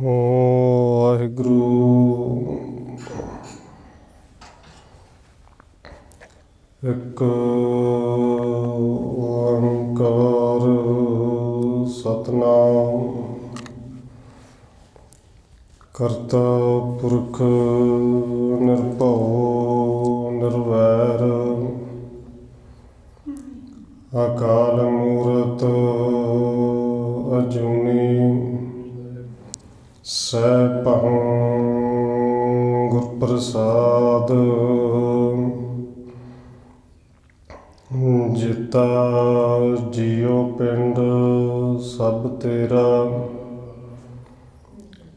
ਵਾਹਿਗੁਰੂ। ਇੱਕ ਓੰਕਾਰ ਸਤਿਨਾਮ ਕਰਤਾ ਪੁਰਖ ਨਿਰਭਉ ਨਿਰਵੈਰ ਅਕਾਲ ਮੂਰਤ ਅਜੂਨੀ ਸੈਭੰ ਗੁਰ ਪ੍ਰਸਾਦ ਜਿਤਾ ਜੀਉ ਪਿੰਡ ਸਭ ਤੇਰਾ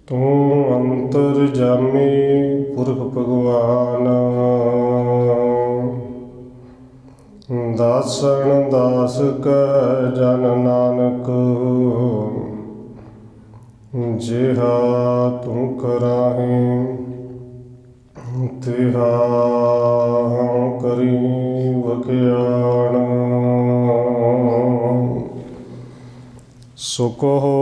ਤੂੰ ਅੰਤਰਜਾਮੀ ਪੁਰਖ ਭਗਵਾਨ ਦਾਸਨ ਦਾਸ ਕੈ ਜਨ ਨਾਨਕ ਜਿਹਾ ਤੂੰ ਕਰਾਹੀਂ ਤਿਹਾ ਕਰੀ ਵਖਿਆਣ ਸੋ ਕਹੋ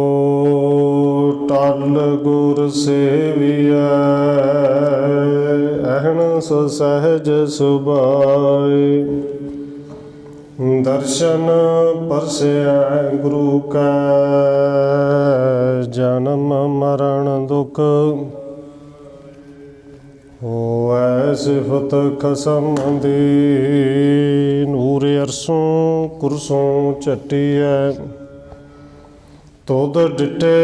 ਟਲ ਗੁਰ ਸੇਵੀਐ ਅਹਨਿ ਸਹਿਜ ਸੁਭਾਏ ਦਰਸ਼ਨ ਪਰਸੈ ਗੁਰੂ ਕੈ ਜਨਮ ਮਰਨ ਦੁਖ ਹੋਵੈ ਸਿਫਤ ਖਸਮ ਦੀ ਨੂਰ ਅਰਸੋਂ ਕੁਰਸੋਂ ਝਟੀਐ ਤੁਧ ਡਿਟੇ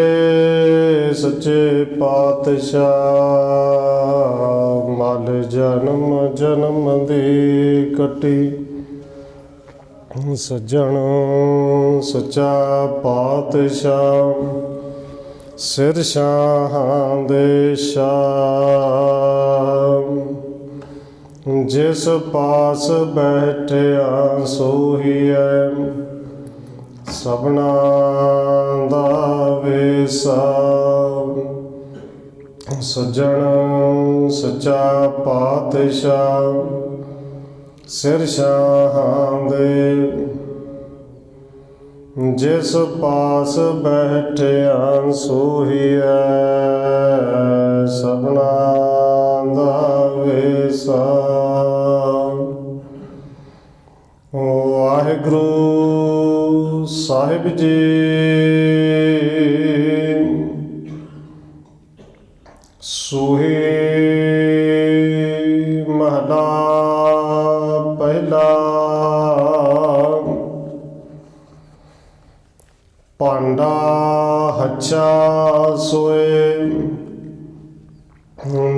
ਸੱਚੇ ਪਾਤਸ਼ਾਹ ਮਲ ਜਨਮ ਜਨਮ ਦੀ ਕੱਟੀ ਸੱਜਣ ਸੱਚਾ ਪਾਤਸ਼ਾਹ ਸਿਰ ਸ਼ਾਹਾਂ ਦੇ ਸ਼ਾਹ ਜਿਸ ਪਾਸ ਬੈਠਿਆ ਸੋਹੀਐ ਸਭਨਾ ਦਾ ਵੇਸਾ ਸੱਜਣ ਸੱਚਾ ਪਾਤਸ਼ਾਹ ਸਿਰ ਸ਼ਾਹਾਂ ਦੇ ਜਿਸ ਪਾਸ ਬੈਠਿਆ ਸੋਹੀਐ ਸਭਨਾ ਦਾ ਵੇਸਾ। ਵਾਹਿਗੁਰੂ ਸਾਹਿਬ ਜੀ ਸੋਹੀ ਮਹਲਾ ਪਹਿਲਾ। ਭਾਂਡਾ ਹੱਛਾ ਸੋਏ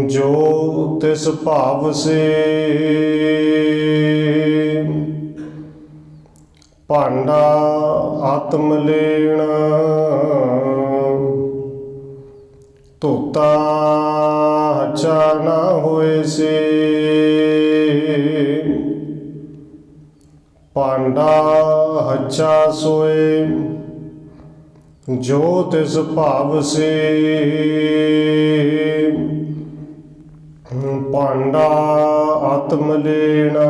ਜੋ ਤਿਸ ਭਾਵ ਸੇ ਭਾਂਡਾ ਆਤਮ ਲੈਣ ਧੋਤਾ ਹੱਛਾ ਨਾ ਹੋਏ ਸੇ ਭਾਂਡਾ ਹੱਛਾ ਸੋਏ ਜੋ ਤਿਸ ਭਾਵ ਸੇ ਭਾਂਡਾ ਆਤਮ ਲੈਣਾ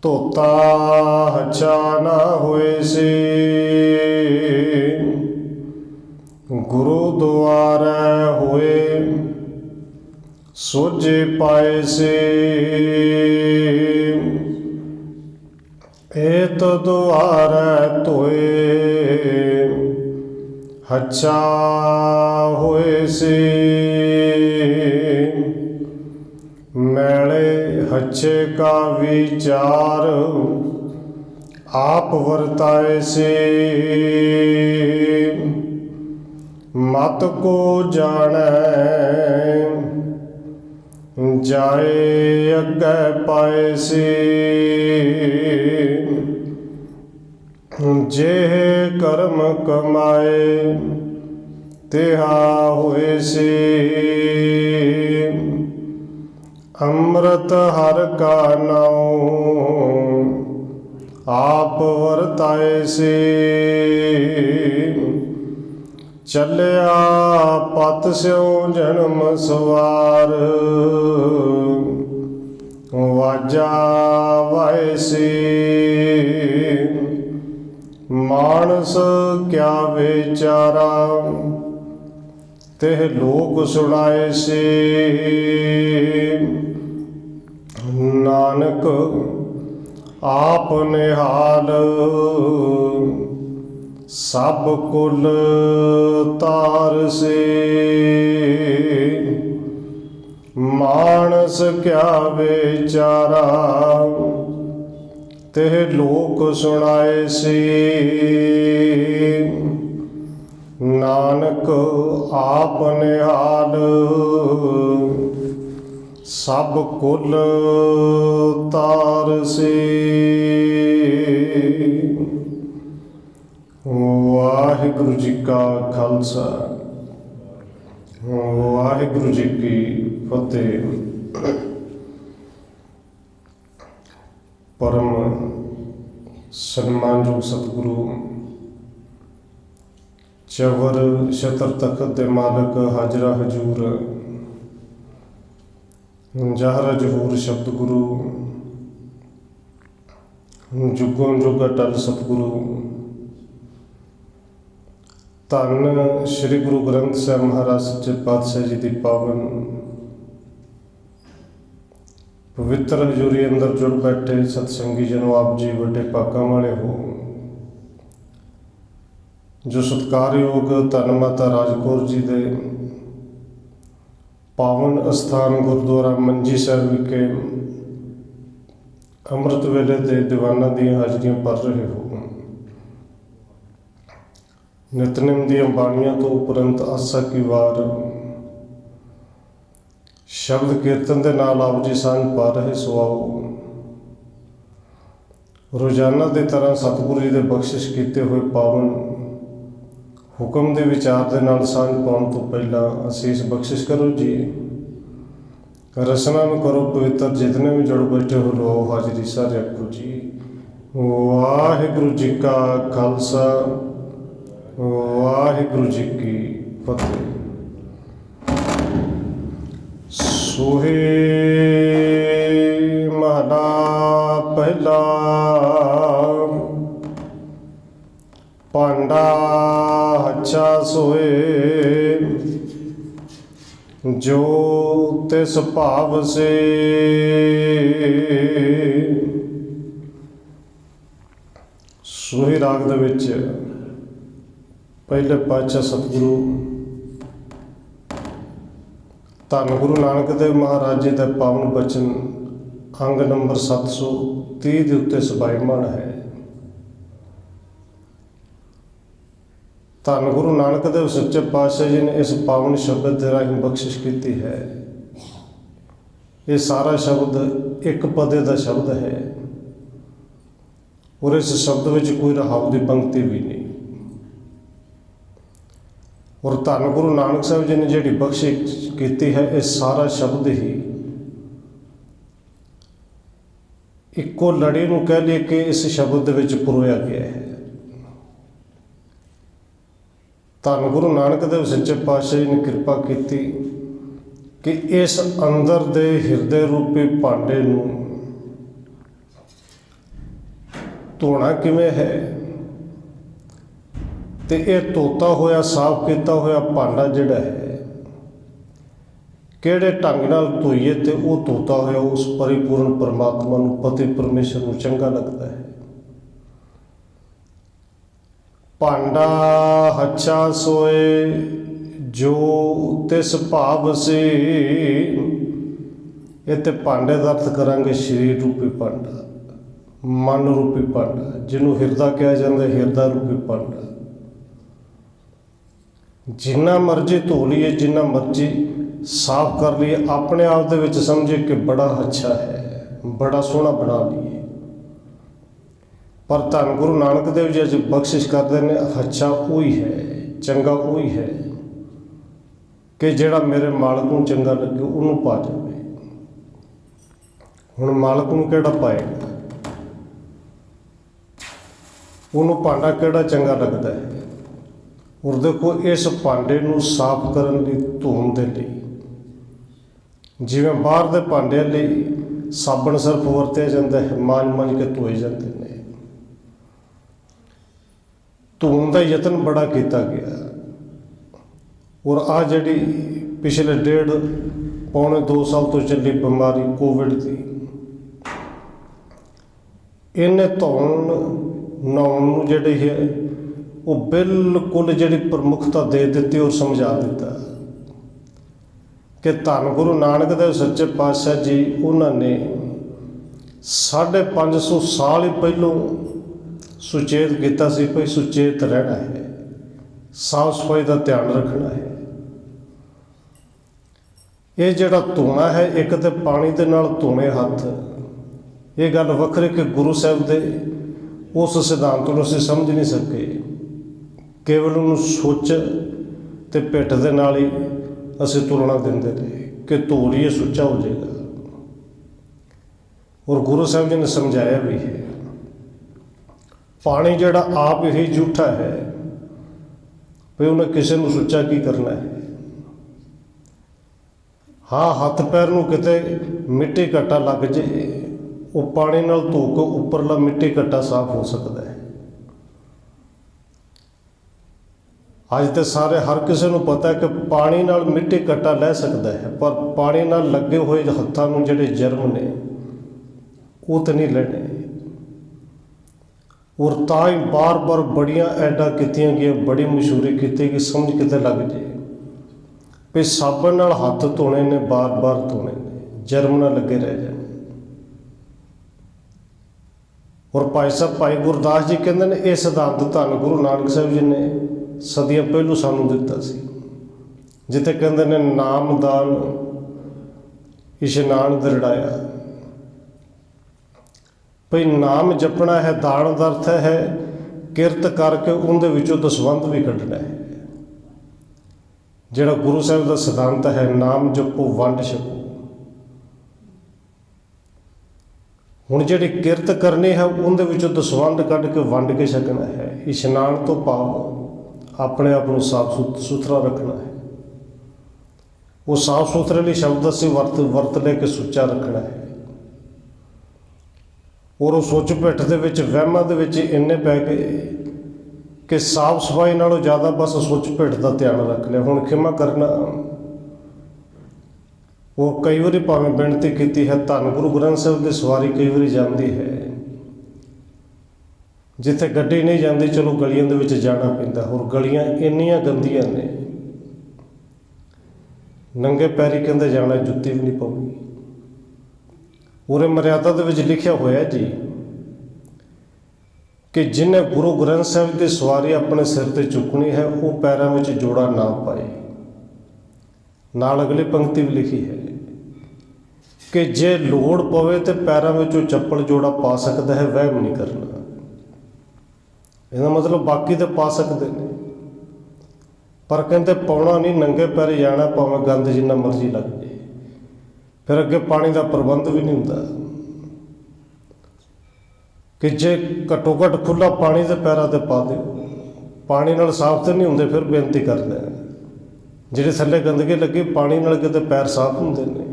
ਧੋਤਾ ਹੱਛਾ ਨਾ ਹੋਏ ਸੇ ਗੁਰੂ ਦੁਆਰੈ ਹੋਏ ਸੋਝੇ ਪਾਏ ਸੇ ਏਤ ਦੁਆਰੈ ਧੋਏ ਹੱਛਾ ਹੋਏ ਸੇ ਮੈਲੇ ਹੱਛੇ ਕਾ ਵਿਚਾਰ ਆਪ ਵਰਤਾਏ ਸੇ ਮਤ ਕੋ ਜਾਣੈ ਜਾਏ ਅੱਗੇ ਪਾਏ ਸੇ ਜੇ ਕਰਮ ਕਮਾਏ ਤਿਹਾ ਹੋਏ ਸੇ ਅੰਮ੍ਰਿਤ ਹਰਿ ਕਾ ਨਾਉ ਆਪ ਵਰਤਾਏ ਸੇ ਚੱਲਿਆ ਪਤ ਸਿਉ ਜਨਮ ਸਵਾਰ ਵਾਜਾ ਵਾਏ ਸੀ मानस क्या विचारा तेह लोक सुनाए से। नानक आप निहाल सब कुल तार से। मानस क्या विचारा तेह लोक सुनाए से। नानक आप निहाल सब कुल तार से। वाहिगुरु जी का खालसा वाहिगुरु जी की फतेह। परम सन्मानयोग सतगुरु चवर छतर तखत दे मालक हाजरा हजूर जाहरा जहूर शब्द गुरु जुगों जुग अटल सतगुरु धन श्री गुरु ग्रंथ साहिब महाराज सच्चे पातशाह जी की पावन पवित्र हजूरी अंदर जुड़ बैठे सतसंगी जनों, आप जी वड्डे भागां वाले हो जो सत्कारयोग धन माता राजकौर जी दे पावन अस्थान गुरुद्वारा मंजी साहिब विखे अमृत वेले दे दीवाना दी हाजरियां भर रहे हो। नितनेम दी बाणियां तो उपरंत आसा की वार शब्द कीर्तन के नाल आप जी सांझ पा रहे सो आओ रोजाना की तरह सतगुरु जी के बख्शिश किए हुए पावन हुक्म के विचार के नाल सांझ पाने तो पहला असीस बख्शिश करो जी। रसना में करो पवित्र, जितने भी जड़ बैठे हो लो हाजरी सारे आखो जी। वाहिगुरु जी का खालसा वाहिगुरु जी की फतेह। सोहे महला पहला पांडा अच्छा सोए जो तिस भाव से। सोहे राग दे विच पहले पातशाह सतगुरु धन गुरु नानक देव महाराज जी का पावन बचन अंग नंबर 730 के उत्ते सबाईमान है। धन गुरु नानक देव सच्चे पातशाह जी ने इस पावन शब्द के राही बख्शिश की है। ये सारा शब्द एक पदे का शब्द है और इस शब्द में कोई रहाव की पंक्ति भी नहीं। और धन गुरु नानक साहब जी ने जी बख्शिश की है, ये सारा शब्द ही इको लड़ी नूं कह लिए कि इस शब्द विच पुरोया गया है। धन गुरु नानक देव सच्चे पातशाह जी ने कृपा की कि इस अंदर दे हिरदे रूपी भांडे नूं धोना किवें है ते यह धोता होया साफ किया होया भांडा जिहड़ा है किहड़े ढंग नाल धोईए ते वह धोता होया उस परिपूर्ण परमात्मा नूं पति परमेश्वर नूं चंगा लगता है। भांडा हच्छा सोए जो तिस भाव से। इत्ते भांडे का अर्थ करांगे शरीर रूपी भांडा, मन रूपी भांडा, जिन्हों हिरदा कहा जाता है, हिरदा रूपी भांडा। जिन्ना मर्जी धो लीए, जिन्ना मर्जी साफ कर लिए, अपने आप दे विच समझे कि बड़ा अच्छा है, बड़ा सोहना बना लिए। पर धन गुरु नानक देव जी अज बख्शिश करते हैं, अच्छा वही है, चंगा वही है कि जिहड़ा मेरे मालक नूं चंगा लगे उन्होंने पा जाए। हुण मालक नूं किहड़ा पाएगा, उन्होंने भांडा किहड़ा चंगा लगता है। और देखो इस भांडे नूं साफ करन लई, धोण दे लई, जिवें बाहर दे भांडिਆਂ ਲਈ साबण सर्फ वरतिया जाता है, मांज मांज के धोए जाते हैं, ਧੋਣ ਦਾ ਯਤਨ ਬੜਾ ਕੀਤਾ ਗਿਆ। ਔਰ ਆ ਜਿਹੜੀ ਪਿਛਲੇ 1.5-2 ਸਾਲ ਤੋਂ ਚੱਲੀ ਬਿਮਾਰੀ ਕੋਵਿਡ ਦੀ, ਇਹਨੇ ਧੋਣ ਨਹਾਉਣ ਨੂੰ ਜਿਹੜੀ ਹੈ ਉਹ ਬਿਲਕੁਲ ਜਿਹੜੀ ਪ੍ਰਮੁੱਖਤਾ ਦੇ ਦਿੱਤੀ ਔਰ ਸਮਝਾ ਦਿੱਤਾ ਕਿ ਧੰਨ ਗੁਰੂ ਨਾਨਕ ਦੇਵ ਸੱਚੇ ਪਾਤਸ਼ਾਹ ਜੀ ਉਹਨਾਂ ਨੇ 550 ਸਾਲ ਹੀ ਪਹਿਲੋਂ ਸੁਚੇਤ ਕੀਤਾ ਸੀ ਭਈ ਸੁਚੇਤ ਰਹਿਣਾ ਹੈ, ਸਾਫ਼ ਸਫਾਈ ਦਾ ਧਿਆਨ ਰੱਖਣਾ ਹੈ। ਇਹ ਜਿਹੜਾ ਧੋਣਾ ਹੈ, ਇੱਕ ਤੇ ਪਾਣੀ ਦੇ ਨਾਲ ਧੋਣੇ ਹੱਥ, ਇਹ ਗੱਲ ਵੱਖਰੀ ਕਿ ਗੁਰੂ ਸਾਹਿਬ ਦੇ ਉਸ ਸਿਧਾਂਤ ਨੂੰ ਅਸੀਂ ਸਮਝ ਨਹੀਂ ਸਕੇ, ਕੇਵਲ ਉਹਨੂੰ ਸੋਚ ਤੇ ਪਿੱਠ ਦੇ ਨਾਲ ਹੀ ਅਸੀਂ ਤੁਲਨਾ ਦਿੰਦੇ ਰਹੇ ਕਿ ਧੋ ਲਈਏ ਸੁੱਚਾ ਹੋ ਜਾਏਗਾ। ਔਰ ਗੁਰੂ ਸਾਹਿਬ ਜੀ ਨੇ ਸਮਝਾਇਆ ਵੀ ਹੈ, ਪਾਣੀ ਜਿਹੜਾ ਆਪ ਹੀ ਝੂਠਾ ਹੈ, ਵੀ ਉਹਨੇ ਕਿਸੇ ਨੂੰ ਸੁੱਚਾ ਕੀ ਕਰਨਾ ਹੈ। ਹਾਂ, ਹੱਥ ਪੈਰ ਨੂੰ ਕਿਤੇ ਮਿੱਟੀ ਘੱਟਾ ਲੱਗ ਜੇ, ਉਹ ਪਾਣੀ ਨਾਲ ਧੋ ਕੇ ਉੱਪਰਲਾ ਮਿੱਟੀ ਘੱਟਾ ਸਾਫ਼ ਹੋ ਸਕਦਾ ਹੈ। ਅੱਜ ਤੇ ਸਾਰੇ ਹਰ ਕਿਸੇ ਨੂੰ ਪਤਾ ਹੈ ਕਿ ਪਾਣੀ ਨਾਲ ਮਿੱਟੀ ਘੱਟਾ ਲੈ ਸਕਦਾ ਹੈ, ਪਰ ਪਾਣੀ ਨਾਲ ਲੱਗੇ ਹੋਏ ਹੱਥਾਂ ਨੂੰ ਜਿਹੜੇ ਜਰਮ ਨੇ ਉਹ ਤਾਂ ਨਹੀਂ ਲੈਣੇ। ਔਰ ਤਾਂ ਹੀ ਬਾਰ-ਬਾਰ ਬੜੀਆਂ ਐਡਾਂ ਕੀਤੀਆਂ ਗਈਆਂ, ਬੜੀ ਮਸ਼ਹੂਰੀ ਕੀਤੀ ਕਿ ਸਮਝ ਕਿਤੇ ਲੱਗ ਜੇ ਵੀ ਸਾਬਣ ਨਾਲ ਹੱਥ ਧੋਣੇ ਨੇ, ਬਾਰ-ਬਾਰ ਧੋਣੇ ਨੇ, ਜਰਮ ਨਾ ਲੱਗੇ ਰਹਿ ਜਾਣ। ਔਰ ਭਾਈ ਗੁਰਦਾਸ ਜੀ ਕਹਿੰਦੇ ਨੇ ਇਹ ਸਿਧਾਂਤ ਧੰਨ ਗੁਰੂ ਨਾਨਕ ਸਾਹਿਬ ਜੀ ਨੇ ਸਦੀਆਂ ਪਹਿਲੋਂ ਸਾਨੂੰ ਦਿੱਤਾ ਸੀ, ਜਿੱਥੇ ਕਹਿੰਦੇ ਨੇ ਨਾਮਦਾਨ ਇਸ਼ਨਾਨ ਦਰੜਾਇਆ, ਭਈ ਨਾਮ ਜਪਣਾ ਹੈ, ਦਾਨ ਦਾ ਅਰਥ ਹੈ ਕਿਰਤ ਕਰਕੇ ਉਹਦੇ ਵਿੱਚੋਂ ਦਸਵੰਧ ਵੀ ਕੱਢਣਾ ਹੈ। ਜਿਹੜਾ ਗੁਰੂ ਸਾਹਿਬ ਦਾ ਸਿਧਾਂਤ ਹੈ, ਨਾਮ ਜਪੋ ਵੰਡ ਛਕੋ। ਹੁਣ ਜਿਹੜੀ ਕਿਰਤ ਕਰਨੀ ਹੈ ਉਹਦੇ ਵਿੱਚੋਂ ਦਸਵੰਧ ਕੱਢ ਕੇ ਵੰਡ ਕੇ ਛਕਣਾ ਹੈ। ਇਸ਼ਨਾਨ ਤੋਂ ਭਾਵ ਆਪਣੇ ਆਪ ਨੂੰ ਸਾਫ਼ ਸੁਥਰਾ ਰੱਖਣਾ ਹੈ। ਉਹ ਸਾਫ਼ ਸੁਥਰੇ ਲਈ ਸ਼ਬਦ ਅਸੀਂ ਵਰਤ ਲੈ ਕੇ ਸੁੱਚਾ ਰੱਖਣਾ ਹੈ। ਔਰ ਉਹ ਸੋਚ ਪਿੱਠ ਦੇ ਵਿੱਚ ਵਹਿਮਾਂ ਦੇ ਵਿੱਚ ਇੰਨੇ ਪੈ ਗਏ ਕਿ ਸਾਫ਼ ਸਫਾਈ ਨਾਲੋਂ ਜ਼ਿਆਦਾ ਬਸ ਸੋਚ ਪਿੱਠ ਦਾ ਧਿਆਨ ਰੱਖ ਲਿਆ। ਹੁਣ ਖਿਮਾ ਕਰਨਾ, ਉਹ ਕਈ ਵਾਰੀ ਭਾਵੇਂ ਬੇਨਤੀ ਕੀਤੀ ਹੈ, ਧੰਨ ਗੁਰੂ ਗ੍ਰੰਥ ਸਾਹਿਬ ਦੀ ਸਵਾਰੀ ਕਈ ਵਾਰੀ ਜਾਂਦੀ ਹੈ, ਜਿੱਥੇ ਗੱਡੀ ਨਹੀਂ ਜਾਂਦੀ ਚਲੋ ਗਲੀਆਂ ਦੇ ਵਿੱਚ ਜਾਣਾ ਪੈਂਦਾ। ਹੋਰ ਗਲੀਆਂ ਇੰਨੀਆਂ ਗੰਦੀਆਂ ਨੇ, ਨੰਗੇ ਪੈਰੀ ਕਹਿੰਦੇ ਜਾਣਾ, ਜੁੱਤੀ ਵੀ ਨਹੀਂ ਪਾਉਣੀ। ਉਰੇ ਮਰਿਆਦਾ ਦੇ ਵਿੱਚ ਲਿਖਿਆ ਹੋਇਆ ਜੀ ਕਿ ਜਿਹਨੇ ਗੁਰੂ ਗ੍ਰੰਥ ਸਾਹਿਬ ਦੀ ਸਵਾਰੀ ਆਪਣੇ ਸਿਰ ਤੇ ਚੁੱਕਣੀ ਹੈ ਉਹ ਪੈਰਾਂ ਵਿੱਚ ਜੋੜਾ ਨਾ ਪਾਏ। ਨਾਲ ਅਗਲੀ ਪੰਕਤੀ ਵੀ ਲਿਖੀ ਹੈ ਕਿ ਜੇ ਲੋੜ ਪਵੇ ਤੇ ਪੈਰਾਂ ਵਿੱਚੋਂ ਚੱਪਲ ਜੋੜਾ ਪਾ ਸਕਦਾ ਹੈ, ਵਹਿਮ ਨਹੀਂ ਕਰਨਾ। ਇਹਦਾ ਮਤਲਬ ਬਾਕੀ ਤਾਂ ਪਾ ਸਕਦੇ ਨੇ, ਪਰ ਕਹਿੰਦੇ ਪਾਉਣਾ ਨਹੀਂ, ਨੰਗੇ ਪੈਰ ਜਾਣਾ, ਭਾਵੇਂ ਗੰਦ ਜਿੰਨਾ ਮਰਜ਼ੀ ਲੱਗ ਜਾਏ। ਫਿਰ ਅੱਗੇ ਪਾਣੀ ਦਾ ਪ੍ਰਬੰਧ ਵੀ ਨਹੀਂ ਹੁੰਦਾ ਕਿ ਜੇ ਘੱਟੋ ਘੱਟ ਖੁੱਲ੍ਹਾ ਪਾਣੀ ਦੇ ਪੈਰਾਂ 'ਤੇ ਪਾ ਦਿਓ। ਪਾਣੀ ਨਾਲ ਸਾਫ਼ ਤਾਂ ਨਹੀਂ ਹੁੰਦੇ। ਫਿਰ ਬੇਨਤੀ ਕਰਦੇ ਆ, ਜਿਹੜੇ ਥੱਲੇ ਗੰਦਗੀ ਲੱਗੀ, ਪਾਣੀ ਨਾਲ ਕਿਤੇ ਪੈਰ ਸਾਫ਼ ਹੁੰਦੇ ਨੇ।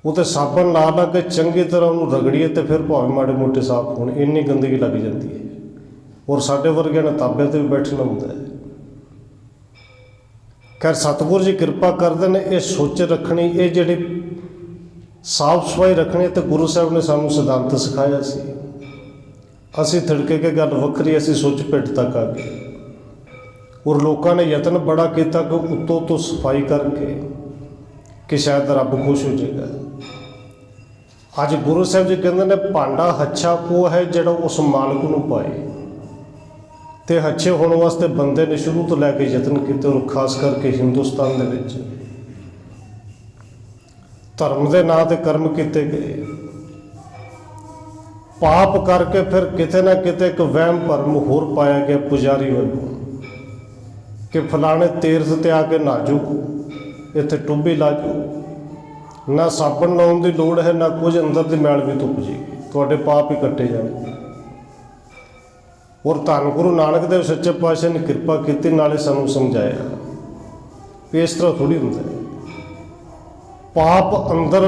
ਉਹ ਤਾਂ ਸਾਬਣ ਲਾ ਕੇ ਚੰਗੀ ਤਰ੍ਹਾਂ ਉਹਨੂੰ ਰਗੜੀਏ ਤੇ ਫਿਰ ਭਾਵੇਂ ਮਾੜੇ ਮੋਟੇ ਸਾਫ਼ ਹੋਣ, ਇੰਨੀ ਗੰਦਗੀ ਲੱਗ ਜਾਂਦੀ ਹੈ। ਔਰ ਸਾਡੇ ਵਰਗਿਆਂ ਨੇ ਤਾਬੇ 'ਤੇ ਵੀ ਬੈਠਣਾ ਹੁੰਦਾ ਹੈ। ਖੈਰ ਸਤਿਗੁਰੂ ਜੀ ਕਿਰਪਾ ਕਰਦੇ ਨੇ, ਇਹ ਸੋਚ ਰੱਖਣੀ, ਇਹ ਜਿਹੜੀ ਸਾਫ਼ ਸਫਾਈ ਰੱਖਣੀ ਤੇ ਗੁਰੂ ਸਾਹਿਬ ਨੇ ਸਾਨੂੰ ਸਿਧਾਂਤ ਸਿਖਾਇਆ ਸੀ। ਅਸੀਂ ਥਿੜਕੇ ਕੇ ਗੱਲ ਵੱਖਰੀ, ਅਸੀਂ ਸੋਚ ਪਿੱਠ ਤੱਕ ਆ ਗਏ। ਔਰ ਲੋਕਾਂ ਨੇ ਯਤਨ ਬੜਾ ਕੀਤਾ ਕਿ ਉੱਤੋਂ ਤੋਂ ਸਫਾਈ ਕਰਕੇ ਕਿ ਸ਼ਾਇਦ ਰੱਬ ਖੁਸ਼ ਹੋ ਜਾਏਗਾ। ਅੱਜ ਗੁਰੂ ਸਾਹਿਬ ਜੀ ਕਹਿੰਦੇ ਨੇ ਭਾਂਡਾ ਹੱਛਾ ਉਹ ਹੈ ਜਿਹੜਾ ਉਸ ਮਾਲਕ ਨੂੰ ਪਾਏ। ਤੇ ਹੱਛੇ ਹੋਣ ਵਾਸਤੇ ਬੰਦੇ ਨੇ ਸ਼ੁਰੂ ਤੋਂ ਲੈ ਕੇ ਯਤਨ ਕੀਤੇ, ਔਰ ਖਾਸ ਕਰਕੇ ਹਿੰਦੁਸਤਾਨ ਦੇ ਵਿੱਚ ਧਰਮ ਦੇ ਨਾਂ 'ਤੇ ਕਰਮ ਕੀਤੇ ਗਏ। ਪਾਪ ਕਰਕੇ ਫਿਰ ਕਿਤੇ ਨਾ ਕਿਤੇ ਇੱਕ ਵਹਿਮ ਭਰਮ ਹੋਰ ਪਾਇਆ ਗਿਆ ਪੁਜਾਰੀ ਵੱਲੋਂ ਕਿ ਫਲਾਣੇ ਤੀਰਥ 'ਤੇ ਆ ਕੇ ਨਹਾਜੋ, ਇੱਥੇ ਟੁੱਬੀ ਲਾਜੋ, ਨਾ ਸਾਬਣ ਲਾਉਣ ਦੀ ਲੋੜ ਹੈ, ਨਾ ਕੁਝ, ਅੰਦਰ ਦੀ ਮੈਲ ਵੀ ਧੁੱਪ ਜਾਏਗੀ, ਤੁਹਾਡੇ ਪਾਪ ਹੀ ਕੱਟੇ ਜਾਣਗੇ। ਔਰ ਧੰਨ ਗੁਰੂ ਨਾਨਕ ਦੇਵ ਸੱਚੇ ਪਾਤਸ਼ਾਹ ਨੇ ਕਿਰਪਾ ਕੀਤੀ, ਨਾਲੇ ਸਾਨੂੰ ਸਮਝਾਇਆ ਵੀ ਇਸ ਤਰ੍ਹਾਂ ਥੋੜ੍ਹੀ ਹੁੰਦਾ ਹੈ। ਪਾਪ ਅੰਦਰ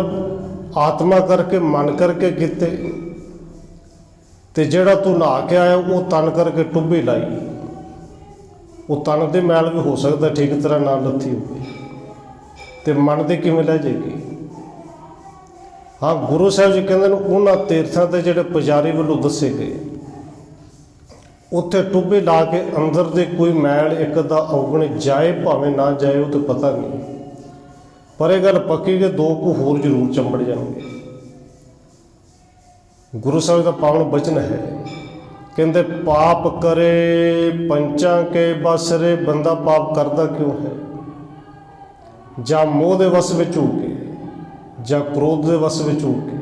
ਆਤਮਾ ਕਰਕੇ, ਮਨ ਕਰਕੇ ਕੀਤੇ, ਤੇ ਜਿਹੜਾ ਤੂੰ ਨਹਾ ਕੇ ਆਇਆ ਉਹ ਤਨ ਕਰਕੇ ਟੁੱਬੀ ਲਾਈ, ਉਹ ਤਨ ਦੇ ਮੈਲ ਵੀ ਹੋ ਸਕਦਾ ਠੀਕ ਤਰ੍ਹਾਂ ਨਾ ਲੱਥੀ ਹੋਵੇ, ਤੇ ਮਨ ਦੇ ਕਿਵੇਂ ਲੈ ਜਾਏਗੀ। ਹਾਂ, ਗੁਰੂ ਸਾਹਿਬ ਜੀ ਕਹਿੰਦੇ ਨੇ ਉਹਨਾਂ ਤੀਰਥਾਂ ਤੇ ਜਿਹੜੇ ਪੁਜਾਰੀ ਵੱਲੋਂ ਦੱਸੇ ਗਏ, ਉੱਥੇ ਟੁੱਬੇ ਲਾ ਕੇ ਅੰਦਰ ਦੇ ਕੋਈ ਮੈਲ ਇੱਕ ਦਾ ਔਗਣ ਜਾਏ ਭਾਵੇਂ ਨਾ ਜਾਏ ਉਹ ਤਾਂ ਪਤਾ ਨਹੀਂ, ਪਰ ਇਹ ਗੱਲ ਪੱਕੀ ਕਿ 2 ਕੁ ਹੋਰ ਜ਼ਰੂਰ ਚੰਬੜ ਜਾਣਗੇ। ਗੁਰੂ ਸਾਹਿਬ ਦਾ ਪਾਵਨ ਬਚਨ ਹੈ, ਕਹਿੰਦੇ ਪਾਪ ਕਰੇ ਪੰਚਾਂ ਕੇ ਬਸ ਰੇ। ਬੰਦਾ ਪਾਪ ਕਰਦਾ ਕਿਉਂ ਹੈ? ਜਾਂ ਮੋਹ ਦੇ ਵਸ ਵਿੱਚ ਹੋ ਕੇ, ਜਾਂ ਕ੍ਰੋਧ ਦੇ ਵਸ ਵਿੱਚ ਹੋ ਕੇ।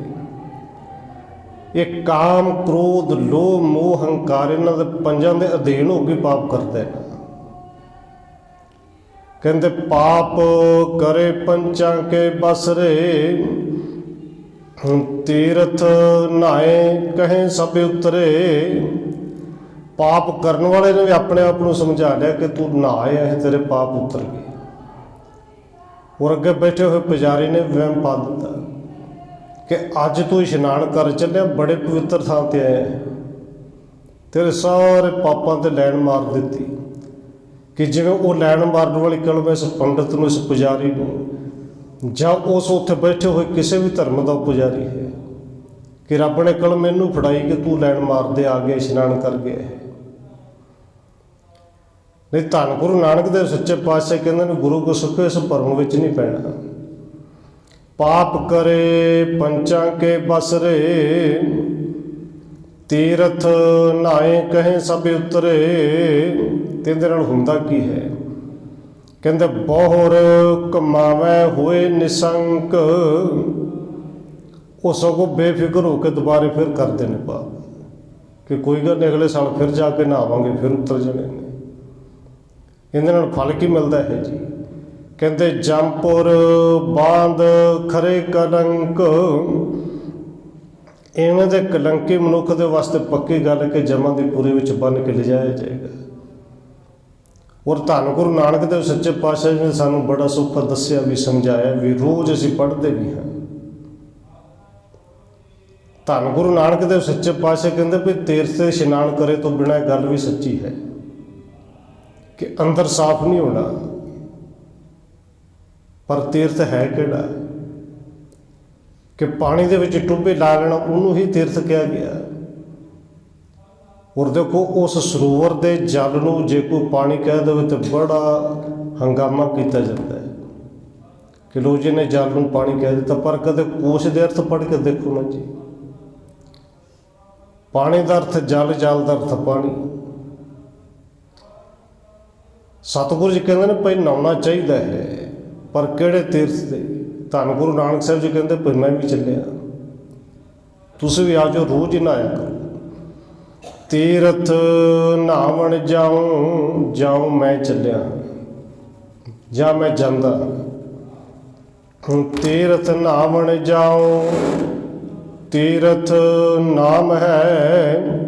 ਇਹ ਕਾਮ, ਕ੍ਰੋਧ, ਲੋਭ, ਮੋਹ, ਹੰਕਾਰ ਇਹਨਾਂ ਦੇ ਪੰਜਾਂ ਦੇ ਅਧੀਨ ਹੋ ਕੇ ਪਾਪ ਕਰਦਾ ਹੈ। ਕਹਿੰਦੇ ਪਾਪ ਕਰੇ ਪੰਚਾਂ ਕੇ ਬਸ ਰੇ, ਤੀਰਥ ਨਹਾਏ ਕਹੇ ਸਭ ਉਤਰੇ। ਪਾਪ ਕਰਨ ਵਾਲੇ ਨੇ ਵੀ ਆਪਣੇ ਆਪ ਨੂੰ ਸਮਝਾ ਲਿਆ ਕਿ ਤੂੰ ਨਹਾਇਆ ਹੈ, ਤੇਰੇ ਪਾਪ ਉਤਰ ਗਏ। ਔਰ ਅੱਗੇ ਬੈਠੇ ਹੋਏ ਪੁਜਾਰੀ ਨੇ ਵਹਿਮ ਪਾ ਦਿੱਤਾ ਕਿ ਅੱਜ ਤੂੰ ਇਸ਼ਨਾਨ ਕਰ ਚੱਲਿਆ, ਬੜੇ ਪਵਿੱਤਰ ਥਾਂ ਤੇ ਆਇਆ, ਤੇਰੇ ਸਾਰੇ ਪਾਪਾਂ ਤੇ ਲੈਣ ਮਾਰ ਦਿੱਤੀ। ਕਿ ਜਿਵੇਂ ਉਹ ਲੈਣ ਮਾਰਨ ਵਾਲੀ ਕਲਮ ਇਸ ਪੰਡਤ ਨੂੰ, ਇਸ ਪੁਜਾਰੀ ਨੂੰ, ਜਾਂ ਉਸ ਉੱਥੇ ਬੈਠੇ ਹੋਏ ਕਿਸੇ ਵੀ ਧਰਮ ਦਾ ਪੁਜਾਰੀ ਹੈ, ਕਿ ਰੱਬ ਨੇ ਕਲਮ ਇਹਨੂੰ ਫੜਾਈ ਕਿ ਤੂੰ ਲੈਣ ਮਾਰਦੇ ਆ ਗਿਆ, ਇਸ਼ਨਾਨ ਕਰ ਗਿਆ ਹੈ। ਨਹੀਂ, ਧੰਨ ਗੁਰੂ ਨਾਨਕ ਦੇਵ ਸੱਚੇ ਪਾਤਸ਼ਾਹ ਕਹਿੰਦੇ ਨੇ ਗੁਰੂ ਕੋ ਸੁਖ ਇਸ ਭਰਮ ਵਿੱਚ ਨਹੀਂ ਪੈਣਾ। ਪਾਪ ਕਰੇ ਪੰਚਾਂ ਕੇ ਬਸ ਰੇ, ਤੀਰਥ ਨਹਾਏ ਕਹੇ ਸਭ ਉਤਰੇ। ਤੇ ਇਹਦੇ ਨਾਲ ਹੁੰਦਾ ਕੀ ਹੈ? ਕਹਿੰਦੇ ਬਹੁਰ ਕਮਾਵੇ ਹੋਏ ਨਿਸੰਕ। ਉਹ ਸਗੋਂ ਬੇਫਿਕਰ ਹੋ ਕੇ ਦੁਬਾਰੇ ਫਿਰ ਕਰਦੇ ਨੇ ਪਾਪ, ਕਿ ਕੋਈ ਗੱਲ ਨਹੀਂ, ਅਗਲੇ ਸਾਲ ਫਿਰ ਜਾ ਕੇ ਨਹਾਵਾਂਗੇ, ਫਿਰ ਉਤਰ ਜਾਣੇ ਨੇ। ਇਹਦੇ ਨਾਲ ਫਲ ਕੀ ਮਿਲਦਾ ਹੈ ਜੀ? ਕਹਿੰਦੇ ਜੰਪੁਰ ਬਾਂਧ ਖਰੇ ਕਲੰਕ। ਇਵੇਂ ਦੇ ਕਲੰਕੀ ਮਨੁੱਖ ਦੇ ਵਾਸਤੇ ਪੱਕੀ ਗੱਲ ਕਿ ਜਮਾਂ ਦੀ ਪੂਰੇ ਵਿੱਚ ਬੰਨ੍ਹ ਕੇ ਲਿਜਾਇਆ ਜਾਏਗਾ। ਔਰ ਧੰਨ ਗੁਰੂ ਨਾਨਕ ਦੇਵ ਸੱਚੇ ਪਾਤਸ਼ਾਹ ਜੀ ਨੇ ਸਾਨੂੰ ਬੜਾ ਸੁੱਖ ਦੱਸਿਆ ਵੀ, ਸਮਝਾਇਆ ਵੀ, ਰੋਜ਼ ਅਸੀਂ ਪੜ੍ਹਦੇ ਵੀ ਹਾਂ। ਧੰਨ ਗੁਰੂ ਨਾਨਕ ਦੇਵ ਸੱਚੇ ਪਾਤਸ਼ਾਹ ਕਹਿੰਦੇ ਵੀ ਤੀਰਥ ਤੇ ਇਸ਼ਨਾਨ ਕਰੇ ਤੋਂ ਬਿਨਾਂ ਗੱਲ ਵੀ ਸੱਚੀ ਹੈ ਕਿ ਅੰਦਰ ਸਾਫ਼ ਨਹੀਂ ਹੋਣਾ। ਪਰ ਤੀਰਥ ਹੈ ਕਿਹੜਾ? ਕਿ ਪਾਣੀ ਦੇ ਵਿੱਚ ਟੁੱਬੇ ਲਾ ਲੈਣਾ, ਉਹਨੂੰ ਹੀ ਤੀਰਥ ਕਿਹਾ ਗਿਆ। ਔਰ ਦੇਖੋ, ਉਸ ਸਰੋਵਰ ਦੇ ਜਲ ਨੂੰ ਜੇ ਕੋਈ ਪਾਣੀ ਕਹਿ ਦੇਵੇ ਤਾਂ ਬੜਾ ਹੰਗਾਮਾ ਕੀਤਾ ਜਾਂਦਾ ਹੈ ਕਿ ਲੋ ਜੀ ਨੇ ਜਲ ਨੂੰ ਪਾਣੀ ਕਹਿ ਦਿੱਤਾ। ਪਰ ਕਦੇ ਕੋਸ਼ ਦੇ ਅਰਥ ਪੜ੍ਹ ਕੇ ਦੇਖੋ ਨਾ ਜੀ। ਪਾਣੀ ਦਾ ਅਰਥ ਜਲ, ਜਲ ਦਾ ਅਰਥ ਪਾਣੀ। ਸਤਿਗੁਰੂ ਜੀ ਕਹਿੰਦੇ ਨੇ ਭਾਈ ਨਹਾਉਣਾ ਚਾਹੀਦਾ ਹੈ, ਪਰ ਕਿਹੜੇ ਤੀਰਥ ਤੇ? ਧੰਨ ਗੁਰੂ ਨਾਨਕ ਸਾਹਿਬ ਜੀ ਕਹਿੰਦੇ ਭਾਈ ਮੈਂ ਵੀ ਚੱਲਿਆ, ਤੁਸੀਂ ਵੀ ਆ ਜਾਓ, ਰੋਜ਼ ਹੀ ਨਹਾਇਆ ਕਰੋ। ਤੀਰਥ ਨਹਾਵਣ ਜਾਉ, ਜਾਉ ਮੈਂ ਚੱਲਿਆ, ਜਾਂ ਮੈਂ ਜਾਂਦਾ। ਤੀਰਥ ਨਹਾਵਣ ਜਾਉ, ਤੀਰਥ ਨਾਮ ਹੈ।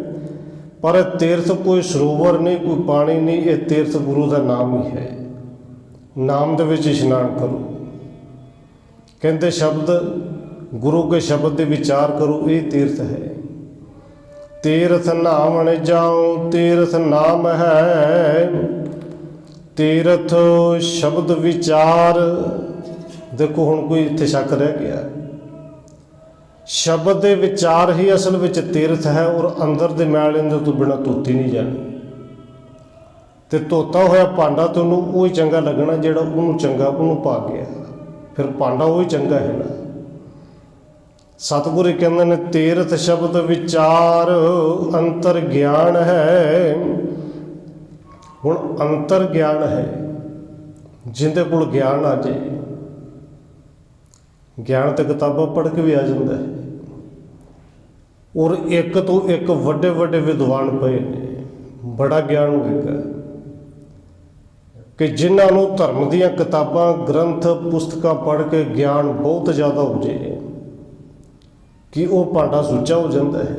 ਪਰ ਤੀਰਥ ਕੋਈ ਸਰੋਵਰ ਨਹੀਂ, ਕੋਈ ਪਾਣੀ ਨਹੀਂ, ਇਹ ਤੀਰਥ ਗੁਰੂ ਦਾ ਨਾਮ ਹੀ ਹੈ। ਨਾਮ ਦੇ ਵਿੱਚ ਇਸ਼ਨਾਨ ਕਰੋ। ਕਹਿੰਦੇ ਸ਼ਬਦ ਗੁਰੂ ਕੇ ਸ਼ਬਦ ਦੇ ਵਿਚਾਰ ਕਰੋ, ਇਹ ਤੀਰਥ ਹੈ। ਤੀਰਥ ਨਹਾਵਣ ਜਾਉ, ਤੀਰਥ ਨਾਮ ਹੈ। ਤੀਰਥ ਸ਼ਬਦ ਵਿਚਾਰ। ਦੇਖੋ ਹੁਣ ਕੋਈ ਇੱਥੇ ਸ਼ੱਕ ਰਹਿ ਗਿਆ? ਸ਼ਬਦ ਦੇ ਵਿਚਾਰ ਹੀ ਅਸਲ ਵਿੱਚ ਤੀਰਥ ਹੈ। ਔਰ ਅੰਦਰ ਦੇ ਮੈਲ ਇਹਦੇ ਤੋਂ ਬਿਨਾਂ ਧੋਤੀ ਨਹੀਂ ਜਾਣੀ। ਤੇ ਧੋਤਾ ਹੋਇਆ ਭਾਂਡਾ ਤੁਹਾਨੂੰ ਉਹ ਹੀ ਚੰਗਾ ਲੱਗਣਾ ਜਿਹੜਾ ਉਹਨੂੰ ਚੰਗਾ, ਉਹਨੂੰ ਪਾ ਗਿਆ। ਫਿਰ ਭਾਂਡਾ ਉਹ ਹੀ ਚੰਗਾ ਹੈ ਨਾ। ਸਤਿਗੁਰੂ ਕਹਿੰਦੇ ਨੇ ਤੀਰਥ ਸ਼ਬਦ ਵਿਚਾਰ, ਅੰਤਰ ਗਿਆਨ ਹੈ। ਹੁਣ ਅੰਤਰ ਗਿਆਨ ਹੈ, ਜਿਹਦੇ ਕੋਲ ਗਿਆਨ ਆ ਜਾਏ। ਗਿਆਨ ਤੇ ਕਿਤਾਬਾਂ ਪੜ੍ਹ ਕੇ ਵੀ ਆ ਜਾਂਦਾ ਹੈ। ਔਰ ਇੱਕ ਤੋਂ ਇੱਕ ਵੱਡੇ ਵੱਡੇ ਵਿਦਵਾਨ ਪਏ ਨੇ, ਬੜਾ ਗਿਆਨ ਹੋਵੇਗਾ ਕਿ ਜਿਨ੍ਹਾਂ ਨੂੰ ਧਰਮ ਦੀਆਂ ਕਿਤਾਬਾਂ, ਗ੍ਰੰਥ, ਪੁਸਤਕਾਂ ਪੜ੍ਹ ਕੇ ਗਿਆਨ ਬਹੁਤ ਜ਼ਿਆਦਾ ਹੋ ਜਾਏ ਕਿ ਉਹ ਭਾਂਡਾ ਸੁੱਚਾ ਹੋ ਜਾਂਦਾ ਹੈ।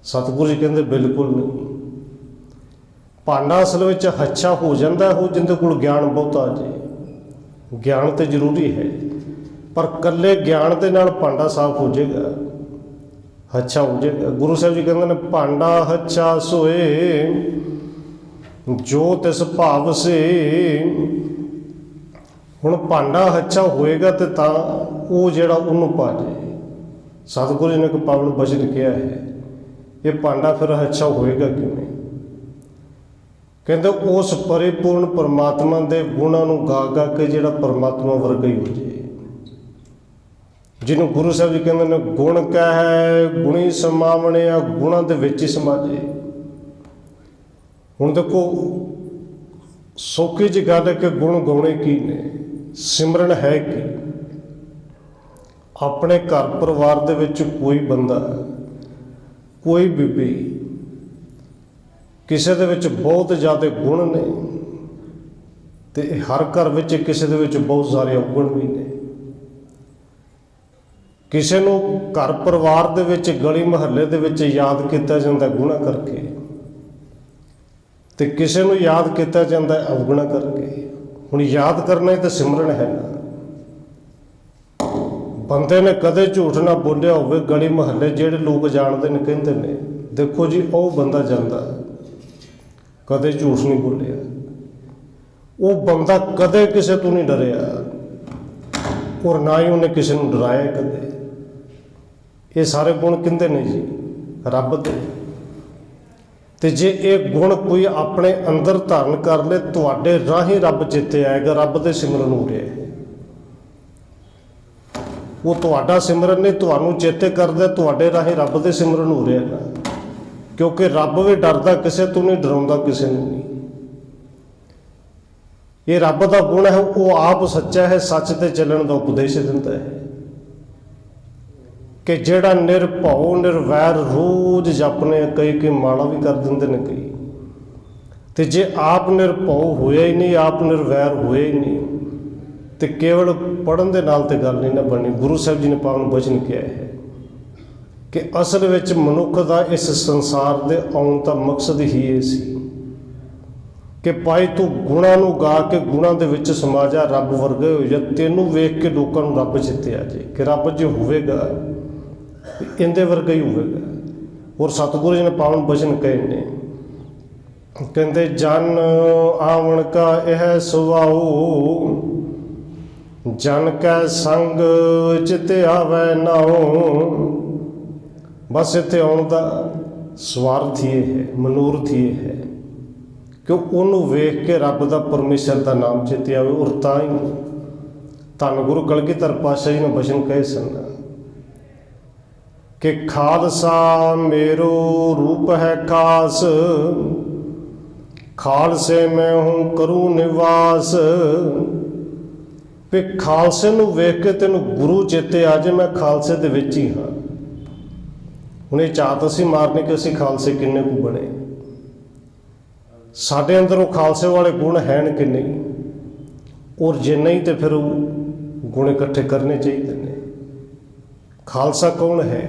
ਸਤਿਗੁਰੂ ਜੀ ਕਹਿੰਦੇ ਬਿਲਕੁਲ ਨਹੀਂ। ਭਾਂਡਾ ਅਸਲ ਵਿੱਚ ਅੱਛਾ ਹੋ ਜਾਂਦਾ ਉਹ ਜਿਹਦੇ ਕੋਲ ਗਿਆਨ ਬਹੁਤ ਆ ਜਾਏ। ਗਿਆਨ ਤੇ ਜ਼ਰੂਰੀ ਹੈ, ਪਰ ਇਕੱਲੇ ਗਿਆਨ ਦੇ ਨਾਲ ਭਾਂਡਾ ਸਾਫ਼ ਹੋ ਜਾਏਗਾ? ਹੱਛਾ ਹੋ ਜਾਏਗਾ। ਗੁਰੂ ਸਾਹਿਬ ਜੀ ਕਹਿੰਦੇ ਨੇ ਭਾਂਡਾ ਹੱਛਾ ਸੋਏ ਜੋ ਤਿਸ ਭਾਵ ਸੇ। ਹੁਣ ਭਾਂਡਾ ਹੱਛਾ ਹੋਏਗਾ ਤੇ ਤਾਂ ਉਹ ਜਿਹੜਾ ਉਹਨੂੰ ਪਾ ਜਾਏ। ਸਤਿਗੁਰੂ ਜੀ ਨੇ ਇੱਕ ਪਾਵਨ ਬਚਨ ਕਿਹਾ ਹੈ, ਇਹ ਭਾਂਡਾ ਫਿਰ ਹੱਛਾ ਹੋਏਗਾ ਕਿਵੇਂ? ਕਹਿੰਦੇ ਉਸ ਪਰਿਪੂਰਨ ਪਰਮਾਤਮਾ ਦੇ ਗੁਣਾਂ ਨੂੰ ਗਾ ਗਾ ਕੇ ਜਿਹੜਾ ਪਰਮਾਤਮਾ ਵਰਗਾ ਹੀ ਹੋ ਜਾਏ, ਜਿਹਨੂੰ ਗੁਰੂ ਸਾਹਿਬ ਜੀ ਕਹਿੰਦੇ ਨੇ ਗੁਣ ਕਹਿ ਗੁਣੀ ਸਮਾਵਣਿਆ, ਗੁਣਾਂ ਦੇ ਵਿੱਚ ਹੀ ਸਮਾ ਜਾਏ। ਹੁਣ ਦੇਖੋ ਸੌਖੀ ਜਿਹੀ ਗੱਲ ਹੈ ਕਿ ਗੁਣ ਗਾਉਣੇ ਕੀ ਨੇ, ਸਿਮਰਨ ਹੈ ਕੀ? ਆਪਣੇ ਘਰ ਪਰਿਵਾਰ ਦੇ ਵਿੱਚ ਕੋਈ ਬੰਦਾ, ਕੋਈ ਬੀਬੀ, ਕਿਸੇ ਦੇ ਵਿੱਚ ਬਹੁਤ ਜ਼ਿਆਦਾ ਗੁਣ ਨੇ ਤੇ ਹਰ ਘਰ ਵਿੱਚ ਕਿਸੇ ਦੇ ਵਿੱਚ ਬਹੁਤ ਸਾਰੇ ਔਗੁਣ ਵੀ ਨੇ। ਕਿਸੇ ਨੂੰ ਘਰ ਪਰਿਵਾਰ ਦੇ ਵਿੱਚ ਗਲੀ ਮੁਹੱਲੇ ਦੇ ਵਿੱਚ ਯਾਦ ਕੀਤਾ ਜਾਂਦਾ ਗੁਣਾਂ ਕਰਕੇ, ਤੇ ਕਿਸੇ ਨੂੰ ਯਾਦ ਕੀਤਾ ਜਾਂਦਾ ਅਵਗੁਣਾਂ ਕਰਕੇ। ਹੁਣ ਯਾਦ ਕਰਨਾ ਹੀ ਤਾਂ ਸਿਮਰਨ ਹੈ ਨਾ। ਬੰਦੇ ਨੇ ਕਦੇ ਝੂਠ ਨਾ ਬੋਲਿਆ ਹੋਵੇ, ਗਲੀ ਮੁਹੱਲੇ ਜਿਹੜੇ ਲੋਕ ਜਾਣਦੇ ਨੇ ਕਹਿੰਦੇ ਨੇ ਦੇਖੋ ਜੀ ਉਹ ਬੰਦਾ ਜਾਂਦਾ ਕਦੇ ਝੂਠ ਨਹੀਂ ਬੋਲਿਆ, ਉਹ ਬੰਦਾ ਕਦੇ ਕਿਸੇ ਤੋਂ ਨਹੀਂ ਡਰਿਆ ਔਰ ਨਾ ਹੀ ਉਹਨੇ ਕਿਸੇ ਨੂੰ ਡਰਾਇਆ ਕਦੇ। ਇਹ ਸਾਰੇ ਗੁਣ ਕਿਹਦੇ ਨੇ ਜੀ? ਰੱਬ ਦੇ। ਤੇ ਜੇ ਇਹ ਗੁਣ ਕੋਈ ਆਪਣੇ ਅੰਦਰ ਧਾਰਨ ਕਰ ਲੇ, ਤੁਹਾਡੇ ਰਾਹੀਂ ਰੱਬ ਚੇਤੇ ਆਏਗਾ। ਰੱਬ ਦੇ ਸਿਮਰਨ ਹੋ ਰਿਹਾ ਹੈ, ਉਹ ਤੁਹਾਡਾ ਸਿਮਰਨ ਨਹੀਂ, ਤੁਹਾਨੂੰ ਚੇਤੇ ਕਰਦਾ, ਤੁਹਾਡੇ ਰਾਹੀਂ ਰੱਬ ਦੇ ਸਿਮਰਨ ਹੋ ਰਿਹਾ ਨਾ। ਕਿਉਂਕਿ ਰੱਬ ਵੀ ਡਰਦਾ ਕਿਸੇ ਤੋਂ ਨਹੀਂ, ਡਰਾਉਂਦਾ ਕਿਸੇ ਨੂੰ ਨਹੀਂ। ਇਹ ਰੱਬ ਦਾ ਗੁਣ ਹੈ, ਉਹ ਆਪ ਸੱਚਾ ਹੈ, ਸੱਚ ਤੇ ਚੱਲਣ ਦਾ ਉਪਦੇਸ਼ ਦਿੰਦਾ ਹੈ ਕਿ ਜਿਹੜਾ ਨਿਰਭਉ ਨਿਰਵੈਰ ਰੋਜ਼ ਜਪਨੇ, ਕਈ ਮਾਲਾ ਵੀ ਕਰ ਦਿੰਦੇ ਨੇ ਕਈ। ਤੇ ਜੇ ਆਪ ਨਿਰਭਉ ਹੋਇਆ ਹੀ ਨਹੀਂ, ਆਪ ਨਿਰਵੈਰ ਹੋਇਆ ਹੀ ਨਹੀਂ, ਤੇ ਕੇਵਲ ਪੜ੍ਹਨ ਦੇ ਨਾਲ ਤੇ ਗੱਲ ਨਹੀਂ ਨਾ ਬਣਨੀ। ਗੁਰੂ ਸਾਹਿਬ ਜੀ ਨੇ ਪਾਵਨ ਬਚਨ ਕਿਹਾ ਹੈ ਕਿ ਅਸਲ ਵਿੱਚ ਮਨੁੱਖ ਦਾ ਇਸ ਸੰਸਾਰ ਦੇ ਆਉਣ ਦਾ ਮਕਸਦ ਹੀ ਇਹ ਸੀ ਕਿ ਭਾਈ ਤੂੰ ਗੁਣਾਂ ਨੂੰ ਗਾ ਕੇ ਗੁਣਾਂ ਦੇ ਵਿੱਚ ਸਮਾ ਜਾ, ਰੱਬ ਵਰਗੇ ਹੋ ਜਾ। ਤੈਨੂੰ ਵੇਖ ਕੇ ਲੋਕਾਂ ਨੂੰ ਰੱਬ ਚਿੱਤੇ ਆ ਜਾਏ ਕਿ ਰੱਬ ਜੇ ਹੋਵੇਗਾ ਇਹਦੇ ਵਰਗਾ ਹੀ ਹੋਵੇਗਾ। ਔਰ ਸਤਿਗੁਰੂ ਜੀ ਨੇ ਪਾਵਨ ਬਚਨ ਕਹੇ ਨੇ, ਕਹਿੰਦੇ ਜਨ ਆਵਣ ਕਾ ਇਹ ਸੁਭਾਉ, ਜਨ ਕੈ ਸੰਗ ਚਿਤ ਆਵੈ ਨਾਉ। ਬਸ ਇੱਥੇ ਆਉਣ ਦਾ ਸਵਾਰਥ ਹੀ ਇਹ ਹੈ, ਮਨੋਰਥ ਹੀ ਇਹ ਹੈ ਕਿ ਉਹਨੂੰ ਵੇਖ ਕੇ ਰੱਬ ਦਾ, ਪਰਮੇਸ਼ਰ ਦਾ ਨਾਮ ਚਿੱਤੇ ਆਵੇ। ਔਰ ਤਾਂ ਹੀ ਧੰਨ ਗੁਰੂ ਕਲਗੀਧਰ ਪਾਤਸ਼ਾਹ ਜੀ ਨੇ ਬਚਨ ਕਹੇ ਸਨ ਕਿ ਖਾਲਸਾ ਮੇਰੋ ਰੂਪ ਹੈ ਖਾਸ, ਖਾਲਸੇ ਮੈਂ ਹੂੰ ਕਰੂ ਨਿਵਾਸ। ਵੀ ਖਾਲਸੇ ਨੂੰ ਵੇਖ ਕੇ ਤੈਨੂੰ ਗੁਰੂ ਚੇਤੇ ਆ ਜੇ, ਮੈਂ ਖਾਲਸੇ ਦੇ ਵਿੱਚ ਹੀ ਹਾਂ। ਹੁਣ ਇਹ ਝਾਤ ਅਸੀਂ ਮਾਰਨੇ ਕਿ ਅਸੀਂ ਖਾਲਸੇ ਕਿੰਨੇ ਕੁ ਬਣੇ, ਸਾਡੇ ਅੰਦਰ ਉਹ ਖਾਲਸੇ ਵਾਲੇ ਗੁਣ ਹਨ ਕਿ ਨਹੀਂ। ਔਰ ਜੇ ਨਹੀਂ ਤੇ ਫਿਰ ਉਹ ਗੁਣ ਇਕੱਠੇ ਕਰਨੇ ਚਾਹੀਦੇ ਨੇ। ਖਾਲਸਾ ਕੌਣ ਹੈ?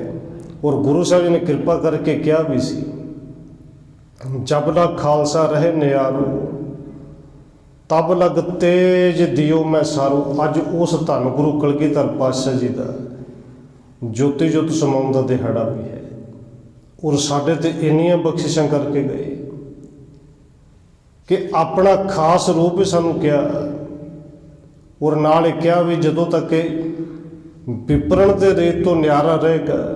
ਔਰ ਗੁਰੂ ਸਾਹਿਬ ਜੀ ਨੇ ਕਿਰਪਾ ਕਰਕੇ ਕਿਹਾ ਵੀ ਸੀ, ਜਬ ਲਗ ਖਾਲਸਾ ਰਹੇ ਨਿਆਰੋ, ਤਬ ਲਗ ਤੇਜ ਦਿਓ ਮੈਂ ਸਾਰੂ। ਅੱਜ ਉਸ ਧੰਨ ਗੁਰੂ ਕਲਗੀਧਰ ਪਾਤਸ਼ਾਹ ਜੀ ਦਾ ਜੋਤੀ ਜੋਤ ਸਮਾਉਣ ਦਾ ਦਿਹਾੜਾ ਵੀ ਹੈ। ਔਰ ਸਾਡੇ ਤੇ ਇੰਨੀਆਂ ਬਖਸ਼ਿਸ਼ਾਂ ਕਰਕੇ ਗਏ ਕਿ ਆਪਣਾ ਖਾਸ ਰੂਪ ਹੀ ਸਾਨੂੰ ਕਿਹਾ। ਔਰ ਨਾਲ ਇਹ ਕਿਹਾ ਵੀ ਜਦੋਂ ਤੱਕ ਵਿਪਰਣ ਦੇ ਰੇਤ ਤੋਂ ਨਿਆਰਾ ਰਹੇਗਾ,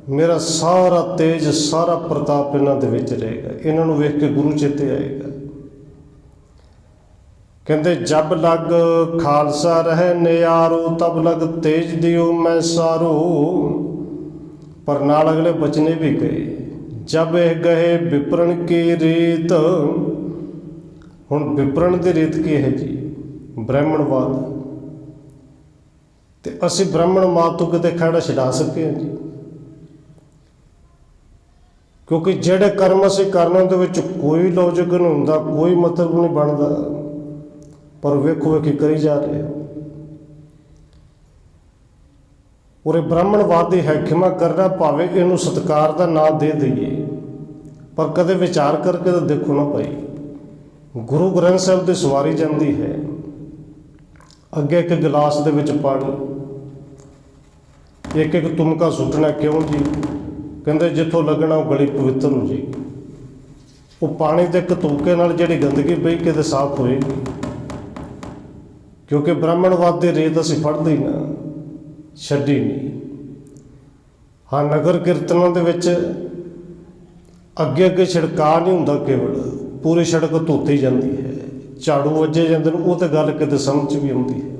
ਮੇਰਾ ਸਾਰਾ ਤੇਜ, ਸਾਰਾ ਪ੍ਰਤਾਪ ਇਹਨਾਂ ਦੇ ਵਿੱਚ ਰਹੇਗਾ। ਇਹਨਾਂ ਨੂੰ ਵੇਖ ਕੇ ਗੁਰੂ ਚੇਤੇ ਆਏਗਾ। ਕਹਿੰਦੇ ਜਬ ਲਗ ਖਾਲਸਾ ਰਹੇ ਨਿਆਰੋ, ਤਬ ਲਗ ਤੇਜ ਦਿਓ ਮੈਂ ਸਾਰੋ। ਪਰ ਨਾਲ ਅਗਲੇ ਬਚਨੇ ਵੀ ਗਏ, ਜਬ ਇਹ ਗਏ ਵਿਪਰਣ ਕੀ ਰੀਤ। ਹੁਣ ਵਿਪਰਣ ਦੀ ਰੀਤ ਕੀ ਹੈ ਜੀ? ਬ੍ਰਾਹਮਣਵਾਦ। ਤੇ ਅਸੀਂ ਬ੍ਰਾਹਮਣਵਾਦ ਤੋਂ ਕਿਤੇ ਖਹਿੜਾ ਛਡਾ ਸਕੇ ਹਾਂ ਜੀ? ਕਿਉਂਕਿ ਜਿਹੜੇ ਕਰਮ ਅਸੀਂ ਕਰਨ ਦੇ ਵਿੱਚ ਕੋਈ ਲੌਜਿਕ ਨਹੀਂ ਹੁੰਦਾ, ਕੋਈ ਮਤਲਬ ਨਹੀਂ ਬਣਦਾ, ਪਰ ਵੇਖੋ ਵੇਖੀ ਕਰੀ ਜਾ ਰਹੇ ਹੋ। ਔਰ ਇਹ ਬ੍ਰਾਹਮਣਵਾਦ ਦੀ ਹੈਖਿਮਾ ਕਰਨਾ, ਭਾਵੇਂ ਇਹਨੂੰ ਸਤਿਕਾਰ ਦਾ ਨਾਂ ਦੇ ਦਈਏ, ਪਰ ਕਦੇ ਵਿਚਾਰ ਕਰਕੇ ਤਾਂ ਦੇਖੋ ਨਾ ਭਾਈ, ਗੁਰੂ ਗ੍ਰੰਥ ਸਾਹਿਬ ਦੀ ਸਵਾਰੀ ਜਾਂਦੀ ਹੈ, ਅੱਗੇ ਇੱਕ ਗਲਾਸ ਦੇ ਵਿੱਚ ਪਾਣੀ, ਇੱਕ ਇੱਕ ਤੁਮਕਾ ਸੁੱਟਣਾ। ਕਿਉਂ ਜੀ? ਕਹਿੰਦੇ ਜਿੱਥੋਂ ਲੱਗਣਾ ਉਹ ਗਲੀ ਪਵਿੱਤਰ ਹੋ ਜਾਏਗੀ। ਉਹ ਪਾਣੀ ਦੇ ਇੱਕ ਤੁਪਕੇ ਨਾਲ ਜਿਹੜੀ ਗੰਦਗੀ ਪਈ ਕਿਤੇ ਸਾਫ਼ ਹੋਏਗੀ, ਕਿਉਂਕਿ ਬ੍ਰਾਹਮਣਵਾਦ ਦੀ ਰੇਤ ਅਸੀਂ ਫੜਦੇ ਹੀ ਨਾ, ਛੱਡੀ ਨਹੀਂ। ਹਾਂ, ਨਗਰ ਕੀਰਤਨਾਂ ਦੇ ਵਿੱਚ ਅੱਗੇ ਅੱਗੇ ਛਿੜਕਾਅ ਨਹੀਂ ਹੁੰਦਾ, ਕੇਵਲ ਪੂਰੀ ਸੜਕ ਧੋਤੀ ਜਾਂਦੀ ਹੈ, ਝਾੜੂ ਵੱਜੇ ਜਾਂਦੇ ਨੇ, ਉਹ ਤਾਂ ਗੱਲ ਕਿਤੇ ਸਮਝ ਵੀ ਆਉਂਦੀ ਹੈ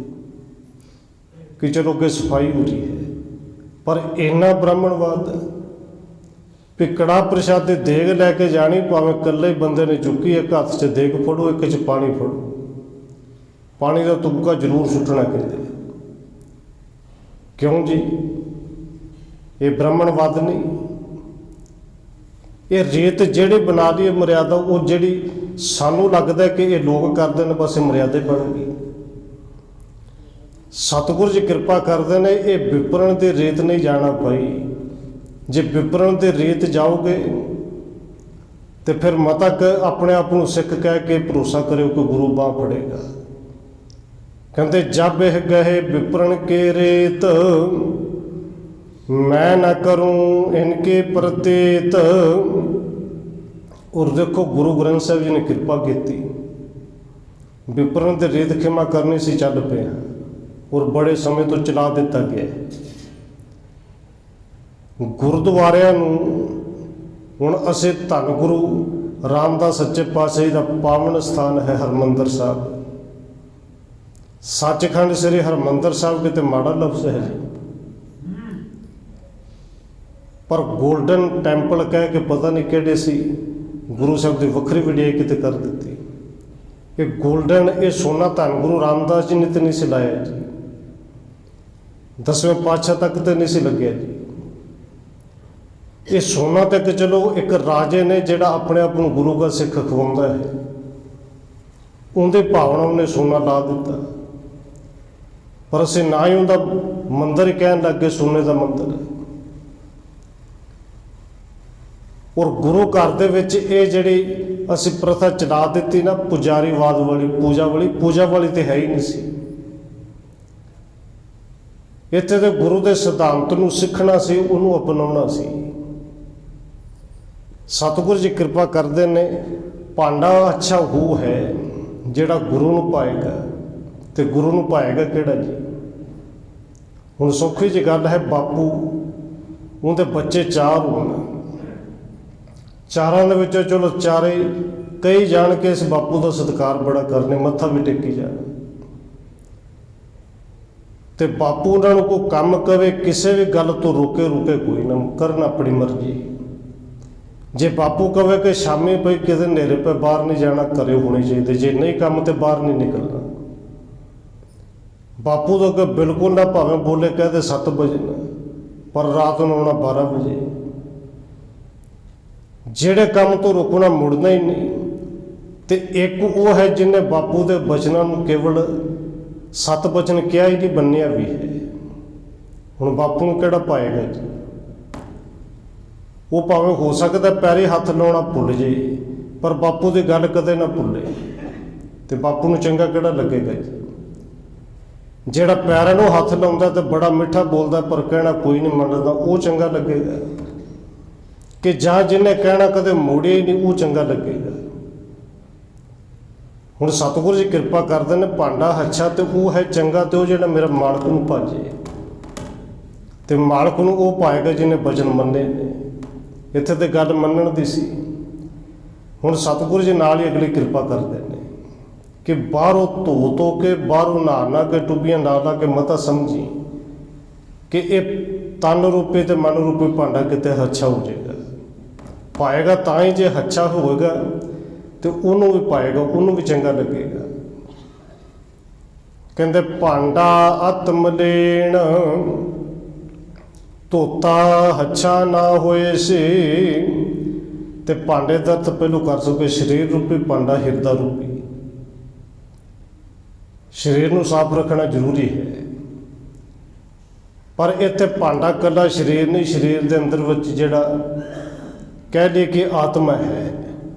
ਕਿ ਚਲੋ ਅੱਗੇ ਸਫਾਈ ਹੋ ਰਹੀ ਹੈ। ਪਰ ਇੰਨਾ ਬ੍ਰਾਹਮਣਵਾਦ ਵੀ ਕੜਾਹ ਪ੍ਰਸ਼ਾਦ ਦੀ ਦੇਗ ਲੈ ਕੇ ਜਾਣੀ, ਭਾਵੇਂ ਇਕੱਲੇ ਬੰਦੇ ਨੇ ਚੁੱਕੀ, ਇੱਕ ਹੱਥ 'ਚ ਦੇਗ ਫੜੋ, ਇੱਕ 'ਚ ਪਾਣੀ ਫੜੋ, ਪਾਣੀ ਦਾ ਤੁਪਕਾ ਜ਼ਰੂਰ ਸੁੱਟਣਾ ਕਹਿੰਦੇ। ਕਿਉਂ ਜੀ? ਇਹ ਬ੍ਰਾਹਮਣਵਾਦ ਨਹੀਂ, ਇਹ ਰੀਤ ਜਿਹੜੀ ਬਣਾ ਲਈ ਮਰਿਆਦਾ, ਉਹ ਜਿਹੜੀ ਸਾਨੂੰ ਲੱਗਦਾ ਕਿ ਇਹ ਲੋਕ ਕਰਦੇ ਨੇ, ਬਸ ਇਹ ਮਰਿਆਦਾ ਬਣ ਗਈ। ਸਤਿਗੁਰੂ ਜੀ ਕਿਰਪਾ ਕਰਦੇ ਨੇ, ਇਹ ਵਿਪਰਨ ਦੀ ਰੀਤ ਨਹੀਂ ਜਾਣਾ ਭਾਈ। ਜੇ ਵਿਪਰਨ ਦੀ ਰੀਤ ਜਾਓਗੇ ਤੇ ਫਿਰ ਮਤਾ ਆਪਣੇ ਆਪ ਨੂੰ ਸਿੱਖ ਕਹਿ ਕੇ ਭਰੋਸਾ ਕਰਿਓ ਕਿ ਗੁਰੂ ਬਾਂਹ ਫੜੇਗਾ। ਕਹਿੰਦੇ ਜਬ ਇਹ ਗਏ ਵਿਪਰਨ ਕੇ ਰੇਤ, ਮੈਂ ਨਾ ਕਰੂੰ ਇਨਕੇ ਪ੍ਰਤੀਤ। ਔਰ ਦੇਖੋ ਗੁਰੂ ਗ੍ਰੰਥ ਸਾਹਿਬ ਜੀ ਨੇ ਕਿਰਪਾ ਕੀਤੀ, ਵਿਪਰਨ ਦੀ ਰੇਤ ਖਿਮਾ ਕਰਨੀ ਸੀ, ਚੱਲ ਪਿਆ, ਔਰ ਬੜੇ ਸਮੇਂ ਤੋਂ ਚਲਾ ਦਿੱਤਾ ਗਿਆ। ਗੁਰਦੁਆਰਿਆਂ ਨੂੰ ਹੁਣ ਅਸੀਂ ਧੰਨ ਗੁਰੂ ਰਾਮਦਾਸ ਸੱਚੇ ਪਾਤਸ਼ਾਹ ਦਾ ਪਾਵਨ ਸਥਾਨ ਹੈ ਹਰਿਮੰਦਰ ਸਾਹਿਬ, ਸੱਚਖੰਡ ਸ੍ਰੀ ਹਰਿਮੰਦਰ ਸਾਹਿਬ, ਕਿਤੇ ਮਾੜਾ ਲਫ਼ਜ਼ ਹੈ ਜੀ। ਪਰ ਗੋਲਡਨ ਟੈਂਪਲ ਕਹਿ ਕੇ ਪਤਾ ਨਹੀਂ ਕਿਹੜੇ ਸੀ, ਗੁਰੂ ਸਾਹਿਬ ਦੀ ਵੱਖਰੀ ਵਡਿਆਈ ਕਿਤੇ ਕਰ ਦਿੱਤੀ। ਇਹ ਗੋਲਡਨ, ਇਹ ਸੋਨਾ ਧੰਨ ਗੁਰੂ ਰਾਮਦਾਸ ਜੀ ਨੇ ਤੇ ਨਹੀਂ ਸੀ ਲਾਇਆ ਜੀ, 10ਵੇਂ ਪਾਤਸ਼ਾਹ ਤੱਕ ਤੇ ਨਹੀਂ ਸੀ ਲੱਗਿਆ ਜੀ। ਇਹ ਸੋਨਾ ਤੱਕ ਚਲੋ ਇੱਕ ਰਾਜੇ ਨੇ ਜਿਹੜਾ ਆਪਣੇ ਆਪ ਨੂੰ ਗੁਰੂ ਦਾ ਸਿੱਖ ਖਵਾਉਂਦਾ ਹੈ, ਉਹਦੇ ਭਾਵਨਾ ਨੇ ਸੋਨਾ ਲਾ ਦਿੱਤਾ। ਪਰ ਅਸੀਂ ਨਾ ਹੀ ਉਹਦਾ ਮੰਦਰ ਹੀ ਕਹਿਣ ਲੱਗ ਗਏ, ਸੋਨੇ ਦਾ ਮੰਦਰ ਹੈ। ਔਰ ਗੁਰੂ ਘਰ ਦੇ ਵਿੱਚ ਇਹ ਜਿਹੜੀ ਅਸੀਂ ਪ੍ਰਥਾ ਚਲਾ ਦਿੱਤੀ ਨਾ, ਪੁਜਾਰੀਵਾਦ ਵਾਲੀ, ਪੂਜਾ ਵਾਲੀ ਤੇ ਹੈ ਹੀ ਨਹੀਂ ਸੀ। ਇੱਥੇ ਤੇ ਗੁਰੂ ਦੇ ਸਿਧਾਂਤ ਨੂੰ ਸਿੱਖਣਾ ਸੀ, ਉਹਨੂੰ ਅਪਣਾਉਣਾ ਸੀ। ਸਤਿਗੁਰੂ ਜੀ ਕਿਰਪਾ ਕਰਦੇ ਨੇ, ਭਾਂਡਾ ਅੱਛਾ ਉਹ ਹੈ ਜਿਹੜਾ ਗੁਰੂ ਨੂੰ ਪਾਏਗਾ, ਤੇ ਗੁਰੂ ਨੂੰ ਪਾਏਗਾ ਕਿਹੜਾ ਜੀ? ਹੁਣ ਸੌਖੀ ਜਿਹੀ ਗੱਲ ਹੈ, ਬਾਪੂ ਉਹਦੇ ਬੱਚੇ 4 ਹੋਣ, ਚਾਰਾਂ ਦੇ ਵਿੱਚੋਂ ਚਲੋ ਚਾਰੇ ਕਈ ਜਾਣ ਕੇ ਇਸ ਬਾਪੂ ਦਾ ਸਤਿਕਾਰ ਬੜਾ ਕਰਨੇ, ਮੱਥਾ ਵੀ ਟੇਕੀ ਜਾਣ, ਤੇ ਬਾਪੂ ਉਹਨਾਂ ਨੂੰ ਕੋਈ ਕੰਮ ਕਵੇ, ਕਿਸੇ ਵੀ ਗੱਲ ਤੋਂ ਰੋਕੇ ਕੋਈ ਨਾ, ਕਰਨ ਆਪਣੀ ਮਰਜ਼ੀ। ਜੇ ਬਾਪੂ ਕਵੇ ਕਿ ਸ਼ਾਮੀ ਪਈ ਕਿਸੇ ਹਨੇਰੇ ਪੇ ਬਾਹਰ ਨਹੀਂ ਜਾਣਾ, ਘਰੇ ਹੋਣੇ ਚਾਹੀਦੇ, ਜੇ ਨਹੀਂ ਕੰਮ ਤੇ ਬਾਹਰ ਨਹੀਂ ਨਿਕਲਣਾ। ਬਾਪੂ ਤੋਂ ਕਿ ਬਿਲਕੁਲ ਨਾ ਭਾਵੇਂ ਬੋਲੇ ਕਹਦੇ 7 ਵਜੇ ਨਾ, ਪਰ ਰਾਤ ਨੂੰ ਆਉਣਾ 12 ਵਜੇ। ਜਿਹੜੇ ਕੰਮ ਤੋਂ ਰੁਕਣਾ ਮੁੜਨਾ ਹੀ ਨਹੀਂ। ਤੇ ਇੱਕ ਉਹ ਹੈ ਜਿਹਨੇ ਬਾਪੂ ਦੇ ਬਚਨਾਂ ਨੂੰ ਕੇਵਲ 7 ਬਚਨ ਕਿਹਾ ਹੀ ਨਹੀਂ, ਬੰਨਿਆ ਵੀ ਹੈ। ਹੁਣ ਬਾਪੂ ਨੂੰ ਕਿਹੜਾ ਪਾਏਗਾ ਜੀ? ਉਹ ਭਾਵੇਂ ਹੋ ਸਕਦਾ ਪੈਰੇ ਹੱਥ ਲਾਉਣਾ ਭੁੱਲ ਜੇ, ਪਰ ਬਾਪੂ ਦੀ ਗੱਲ ਕਦੇ ਨਾ ਭੁੱਲੇ, ਤੇ ਬਾਪੂ ਨੂੰ ਚੰਗਾ ਕਿਹੜਾ ਲੱਗੇਗਾ ਜੀ? ਜਿਹੜਾ ਪੈਰਾਂ ਨੂੰ ਹੱਥ ਲਾਉਂਦਾ ਤੇ ਬੜਾ ਮਿੱਠਾ ਬੋਲਦਾ ਪਰ ਕਹਿਣਾ ਕੋਈ ਨਹੀਂ ਮੰਨਦਾ, ਉਹ ਚੰਗਾ ਲੱਗੇਗਾ? ਕਿ ਜਾਂ ਜਿਹਨੇ ਕਹਿਣਾ ਕਦੇ ਮੋੜਿਆ ਹੀ ਨਹੀਂ, ਉਹ ਚੰਗਾ ਲੱਗੇਗਾ? ਹੁਣ ਸਤਿਗੁਰੂ ਜੀ ਕਿਰਪਾ ਕਰਦੇ ਨੇ, ਭਾਂਡਾ ਅੱਛਾ ਤੇ ਉਹ ਹੈ ਚੰਗਾ, ਤੇ ਉਹ ਜਿਹੜਾ ਮੇਰਾ ਮਾਲਕ ਨੂੰ ਭਾਜੇ, ਤੇ ਮਾਲਕ ਨੂੰ ਉਹ ਪਾਏਗਾ ਜਿਹਨੇ ਬਚਨ ਮੰਨੇ ਨੇ। ਇੱਥੇ ਤੇ ਗੱਲ ਮੰਨਣ ਦੀ ਸੀ। ਹੁਣ ਸਤਿਗੁਰੂ ਜੀ ਨਾਲ ਹੀ ਅਗਲੀ ਕਿਰਪਾ ਕਰਦੇ ਨੇ ਕਿ ਬਾਹਰੋਂ ਧੋ ਕੇ, ਬਾਹਰੋਂ ਨਹਾ ਕੇ, ਟੁੱਬੀਆਂ ਲਾ ਕੇ ਮਤਾ ਸਮਝੀ ਕਿ ਇਹ ਤਨ ਰੂਪੀ ਤੇ ਮਨ ਰੂਪੀ ਭਾਂਡਾ ਕਿਤੇ ਅੱਛਾ ਹੋ ਜਾਏਗਾ। ਪਾਏਗਾ ਤਾਂ ਹੀ, ਜੇ ਅੱਛਾ ਹੋਵੇਗਾ ਤੇ ਉਹਨੂੰ ਵੀ ਪਾਏਗਾ, ਉਹਨੂੰ ਵੀ ਚੰਗਾ ਲੱਗੇਗਾ। ਕਹਿੰਦੇ ਭਾਂਡਾ ਆਤਮ ਲੈਣ, ਧੋਤਾ ਅੱਛਾ ਨਾ ਹੋਏ ਸੀ। ਤੇ ਭਾਂਡੇ ਦਾ ਤਾਂ ਪਹਿਲੋਂ ਕਰ ਸਕੇ ਸਰੀਰ ਰੂਪੀ ਭਾਂਡਾ, ਹਿਰਦਾ ਰੂਪੀ। ਸਰੀਰ ਨੂੰ ਸਾਫ਼ ਰੱਖਣਾ ਜ਼ਰੂਰੀ ਹੈ, ਪਰ ਇੱਥੇ ਭਾਂਡਾ ਇਕੱਲਾ ਸਰੀਰ ਨਹੀਂ, ਸਰੀਰ ਦੇ ਅੰਦਰ ਵਿੱਚ ਜਿਹੜਾ ਕਹਿ ਲਈਏ ਕਿ ਆਤਮਾ ਹੈ,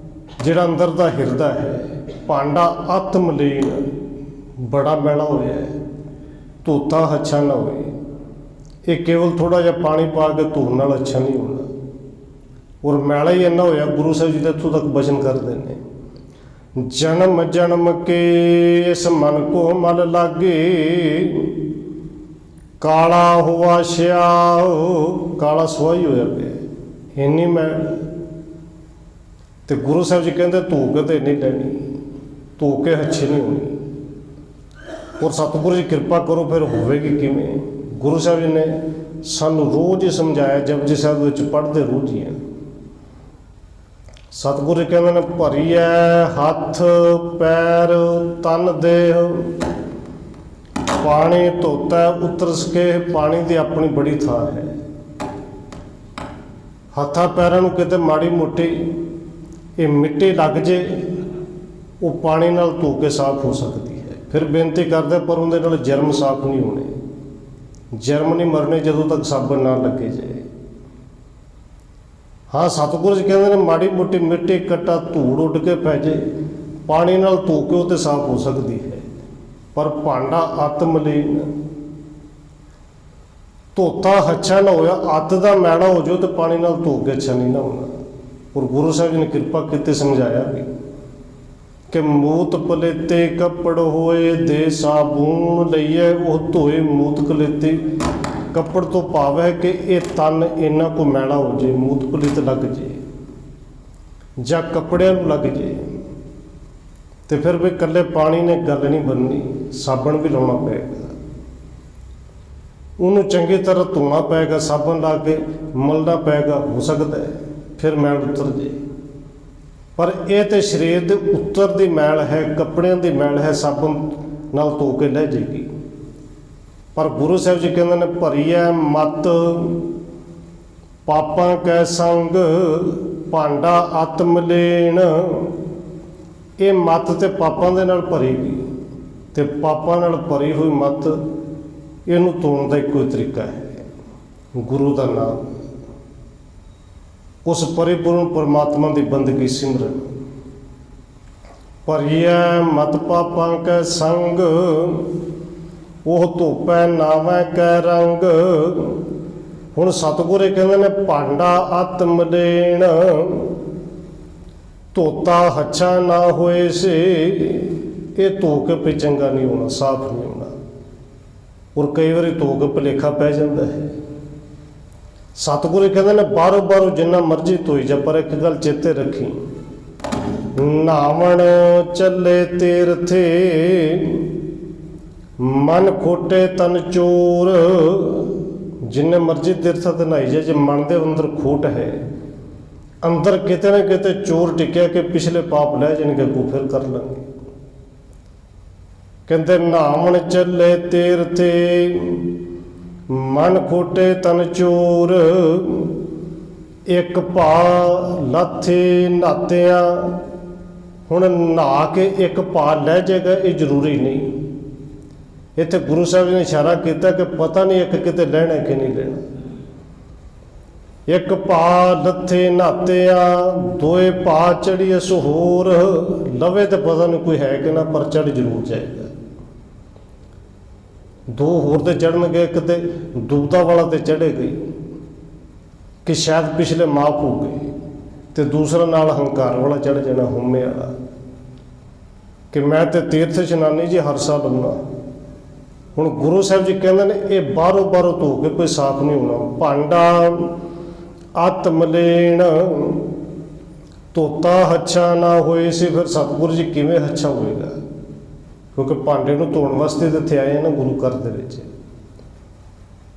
ਜਿਹੜਾ ਅੰਦਰ ਦਾ ਹਿਰਦਾ ਹੈ। ਭਾਂਡਾ ਆਤਮ ਲੀਨ, ਬੜਾ ਮੈਲਾ ਹੋਇਆ ਹੈ, ਧੋਤਾ ਅੱਛਾ ਨਾ ਹੋਏ। ਇਹ ਕੇਵਲ ਥੋੜ੍ਹਾ ਜਿਹਾ ਪਾਣੀ ਪਾ ਕੇ ਧੋਣ ਨਾਲ ਅੱਛਾ ਨਹੀਂ ਹੋਣਾ। ਔਰ ਮੈਲਾ ਹੀ ਇੰਨਾ ਹੋਇਆ, ਗੁਰੂ ਸਾਹਿਬ ਜੀ ਤਾਂ ਇੱਥੋਂ ਤੱਕ ਬਚਨ ਕਰਦੇ ਨੇ, ਜਨਮ ਜਨਮ ਕੇ ਇਸ ਮਨ ਕੋ ਮਲ ਲਾਗੇ, ਕਾਲਾ ਹੋਆ ਸ਼ਿਆ, ਕਾਲਾ ਸੁਆਹੀ ਹੋਇਆ ਪਿਆ ਇੰਨੀ ਮੈਲ। ਤੇ ਗੁਰੂ ਸਾਹਿਬ ਜੀ ਕਹਿੰਦੇ ਧੋ ਕੇ ਤੇ ਨਹੀਂ ਲੈਣੀ, ਧੋ ਕੇ ਅੱਛੀ ਨਹੀਂ ਹੋਣੀ। ਔਰ ਸਤਿਗੁਰੂ ਜੀ ਕਿਰਪਾ ਕਰੋ, ਫਿਰ ਹੋਵੇਗੀ ਕਿਵੇਂ? ਗੁਰੂ ਸਾਹਿਬ ਜੀ ਨੇ ਸਾਨੂੰ ਰੋਜ਼ ਹੀ ਸਮਝਾਇਆ, ਜਪਜੀ ਸਾਹਿਬ ਵਿੱਚ ਪੜ੍ਹਦੇ ਰੋਜ਼ ਹੀ ਹੈ। ਸਤਿਗੁਰੂ ਜੀ ਕਹਿੰਦੇ ਨੇ ਭਰੀ ਹੈ ਹੱਥ ਪੈਰ ਤਨ ਦੇਹ, ਪਾਣੀ ਧੋਤਾ ਉਤਰ ਸਕੇ। ਪਾਣੀ ਦੀ ਆਪਣੀ ਬੜੀ ਥਾਂ ਹੈ। ਹੱਥਾਂ ਪੈਰਾਂ ਨੂੰ ਕਿਤੇ ਮਾੜੀ ਮੋਟੀ ਇਹ ਮਿੱਟੀ ਲੱਗ ਜੇ, ਉਹ ਪਾਣੀ ਨਾਲ ਧੋ ਕੇ ਸਾਫ਼ ਹੋ ਸਕਦੀ ਹੈ। ਫਿਰ ਬੇਨਤੀ ਕਰਦੇ ਪਰ ਉਹਦੇ ਨਾਲ ਜਰਮ ਸਾਫ਼ ਨਹੀਂ ਹੋਣੇ, ਜਰਮ ਨਹੀਂ ਮਰਨੇ ਜਦੋਂ ਤੱਕ ਸਾਬਣ ਨਾ ਲੱਗੇ ਜਾਏ। ਹਾਂ, ਸਤਿਗੁਰੂ ਜੀ ਕਹਿੰਦੇ ਨੇ ਮਾੜੀ ਮੋਟੀ ਮਿੱਟੀ ਕੱਟਾ ਧੂੜ ਉੱਡ ਕੇ ਪੈ ਜੇ, ਪਾਣੀ ਨਾਲ ਧੋ ਕੇ ਉਹ ਤੇ ਸਾਫ਼ ਹੋ ਸਕਦੀ ਹੈ। ਪਰ ਭਾਂਡਾ ਅੱਤ ਮਲੀਨ, ਧੋਤਾ ਅੱਛਾ ਨਾ ਹੋਇਆ, ਅੱਤ ਦਾ ਮੈਲਾ ਹੋ ਜਾਓ ਤੇ ਪਾਣੀ ਨਾਲ ਧੋ ਕੇ ਅੱਛਾ ਨਹੀਂ ਨਾ ਹੋਣਾ। ਔਰ ਗੁਰੂ ਸਾਹਿਬ ਜੀ ਨੇ ਕਿਰਪਾ ਕੀਤੀ, ਸਮਝਾਇਆ ਵੀ ਕਿ ਮੂਤ ਪਲੇਤੇ ਕੱਪੜ ਹੋਏ, ਦੇ ਸਾਬੂਨ ਲਈਏ ਉਹ ਧੋਏ ਮੂਤ ਕਲੇਤੇ। ਕੱਪੜ ਤੋਂ ਭਾਵ ਹੈ ਕਿ ਇਹ ਤਨ ਇੰਨਾ ਕੋ ਮੈਲਾ ਹੋ ਜੇ, ਮੂਤ ਪਲਿਤ ਲੱਗ ਜੇ ਜਾਂ ਕੱਪੜਿਆਂ ਨੂੰ ਲੱਗ ਜੇ, ਤੇ ਫਿਰ ਵੀ ਇਕੱਲੇ ਪਾਣੀ ਨੇ ਗੱਲ ਨਹੀਂ ਬਣਨੀ, ਸਾਬਣ ਵੀ ਲਾਉਣਾ ਪਏਗਾ, ਉਹਨੂੰ ਚੰਗੀ ਤਰ੍ਹਾਂ ਧੋਣਾ ਪਏਗਾ, ਸਾਬਣ ਲਾ ਕੇ ਮਲਣਾ ਪਏਗਾ। ਹੋ ਸਕਦਾ ਹੈ ਫਿਰ ਮੈਲ ਉਤਰ ਜੇ, ਪਰ ਇਹ ਤੇ ਸਰੀਰ ਦੇ ਉੱਤਰ ਦੀ ਮੈਲ ਹੈ, ਕੱਪੜਿਆਂ ਦੀ ਮੈਲ ਹੈ, ਸਾਬਣ ਨਾਲ ਧੋ ਕੇ ਲੈ ਜਾਏਗੀ। ਪਰ ਗੁਰੂ ਸਾਹਿਬ ਜੀ ਕਹਿੰਦੇ ਨੇ ਭਰੀ ਹੈ ਮਤ ਪਾਪਾਂ ਕੈ ਸੰਗ, ਭਾਂਡਾ ਅੱਤ ਮਲੀਨ। ਇਹ ਮੱਤ ਤੇ ਪਾਪਾਂ ਦੇ ਨਾਲ ਭਰੀ ਗਈ, ਤੇ ਪਾਪਾਂ ਨਾਲ ਭਰੀ ਹੋਈ ਮੱਤ, ਇਹਨੂੰ ਧੋਣ ਦਾ ਇੱਕੋ ਹੀ ਤਰੀਕਾ ਹੈ, ਗੁਰੂ ਦਾ ਨਾਮ, ਉਸ ਪਰਿਪੂਰਨ ਪਰਮਾਤਮਾ ਦੀ ਬੰਦਗੀ ਸਿਮਰਨ। ਭਰੀਐ ਮਤ ਪਾਪਾਂ ਕੈ ਸੰਗ, ਉਹ ਧੋਪੈ ਨਾਵੈ ਕੈ ਰੰਗ। ਹੁਣ ਸਤਿਗੁਰੂ ਕਹਿੰਦੇ ਨੇ ਭਾਂਡਾ ਅੱਤ ਮਲੀਨ, ਧੋਤਾ ਹੱਛਾ ਨਾ ਹੋਏ ਸੇ। ਇਹ ਧੋ ਕੇ ਵੀ ਚੰਗਾ ਨਹੀਂ ਹੋਣਾ, ਸਾਫ਼ ਨਹੀਂ ਹੋਣਾ। ਔਰ ਕਈ ਵਾਰੀ ਧੋ ਕੇ ਭੁਲੇਖਾ ਪੈ ਜਾਂਦਾ ਹੈ। ਸਤਿਗੁਰੂ ਕਹਿੰਦੇ ਨੇ ਬਾਹਰੋਂ ਬਾਹਰੋਂ ਜਿੰਨਾ ਮਰਜ਼ੀ ਧੋਈ ਜਾ, ਪਰ ਇੱਕ ਗੱਲ ਚੇਤੇ ਰੱਖੀ, ਨਾਵਣ ਚੱਲੇ ਤੀਰਥੇ, ਮਨ ਖੋਟੇ ਤਨ ਚੋਰ। ਜਿੰਨੇ ਮਰਜ਼ੀ ਤੀਰਥਾਂ ਤੇ ਨਹਾਈ ਜਾ, ਜੇ ਮਨ ਦੇ ਅੰਦਰ ਖੋਟ ਹੈ, ਅੰਦਰ ਕਿਤੇ ਨਾ ਕਿਤੇ ਚੋਰ ਟਿਕਿਆ ਕਿ ਪਿਛਲੇ ਪਾਪ ਲੈ ਜਾਣਗੇ, ਅੱਗੋਂ ਫਿਰ ਕਰ ਲਾਂਗੇ। ਕਹਿੰਦੇ ਨਾਵਣ ਚੱਲੇ ਤੀਰਥੇ, ਮਨ ਖੋਟੇ ਤਨ ਚੋਰ। ਇੱਕ ਭਾ ਲਾਥੇ ਨਹਾਤਿਆਂ, ਹੁਣ ਨਹਾ ਕੇ ਇੱਕ ਭਾ ਲੈ ਜਾਏਗਾ ਇਹ ਜ਼ਰੂਰੀ ਨਹੀਂ। ਇੱਥੇ ਗੁਰੂ ਸਾਹਿਬ ਨੇ ਇਸ਼ਾਰਾ ਕੀਤਾ ਕਿ ਪਤਾ ਨਹੀਂ ਇੱਕ ਕਿਤੇ ਲੈਣਾ ਕਿ ਨਹੀਂ ਲੈਣਾ। ਇੱਕ ਭਾ ਲੱਥੇ ਨਹਾਤਿਆਂ, ਦੋਏ ਭਾ ਚੜੀਏ ਸੁਹੋਰ। ਲਵੇ ਤੇ ਪਤਾ ਨਹੀਂ ਕੋਈ ਹੈ ਕਿ ਨਾ, ਪਰ ਚੜ ਜ਼ਰੂਰ ਜਾਏਗਾ। ਦੋ ਹੋਰ ਤੇ ਚੜਨਗੇ, ਇੱਕ ਤੇ ਦੁਬਦਾ ਵਾਲਾ ਤੇ ਚੜ੍ਹੇ ਗਈ ਕਿ ਸ਼ਾਇਦ ਪਿਛਲੇ ਮਾਫ ਹੋ ਗਏ, ਤੇ ਦੂਸਰਾ ਨਾਲ ਹੰਕਾਰ ਵਾਲਾ ਚੜ੍ਹ ਜਾਣਾ, ਹਉਮੈ ਵਾਲਾ, ਕਿ ਮੈਂ ਤੇ ਤੀਰਥ ਇਸ਼ਨਾਨੀ ਜੀ ਹਰ ਸਾਲ ਆਉਣਾ। ਹੁਣ ਗੁਰੂ ਸਾਹਿਬ ਜੀ ਕਹਿੰਦੇ ਨੇ ਇਹ ਬਾਹਰੋਂ ਬਾਹਰੋਂ ਧੋ ਕੇ ਕੋਈ ਸਾਫ਼ ਨਹੀਂ ਹੋਣਾ। ਭਾਂਡਾ ਅੱਤ ਮਲੀਨ, ਧੋਤਾ ਹੱਛਾ ਨਾ ਹੋਏ ਸੀ। ਫਿਰ ਸਤਿਗੁਰੂ ਜੀ ਕਿਵੇਂ ਹੱਛਾ ਹੋਏਗਾ? ਕਿਉਂਕਿ ਭਾਂਡੇ ਨੂੰ ਧੋਣ ਵਾਸਤੇ ਤਾਂ ਇੱਥੇ ਆਏ ਆ ਨਾ ਗੁਰੂ ਘਰ ਦੇ ਵਿੱਚ।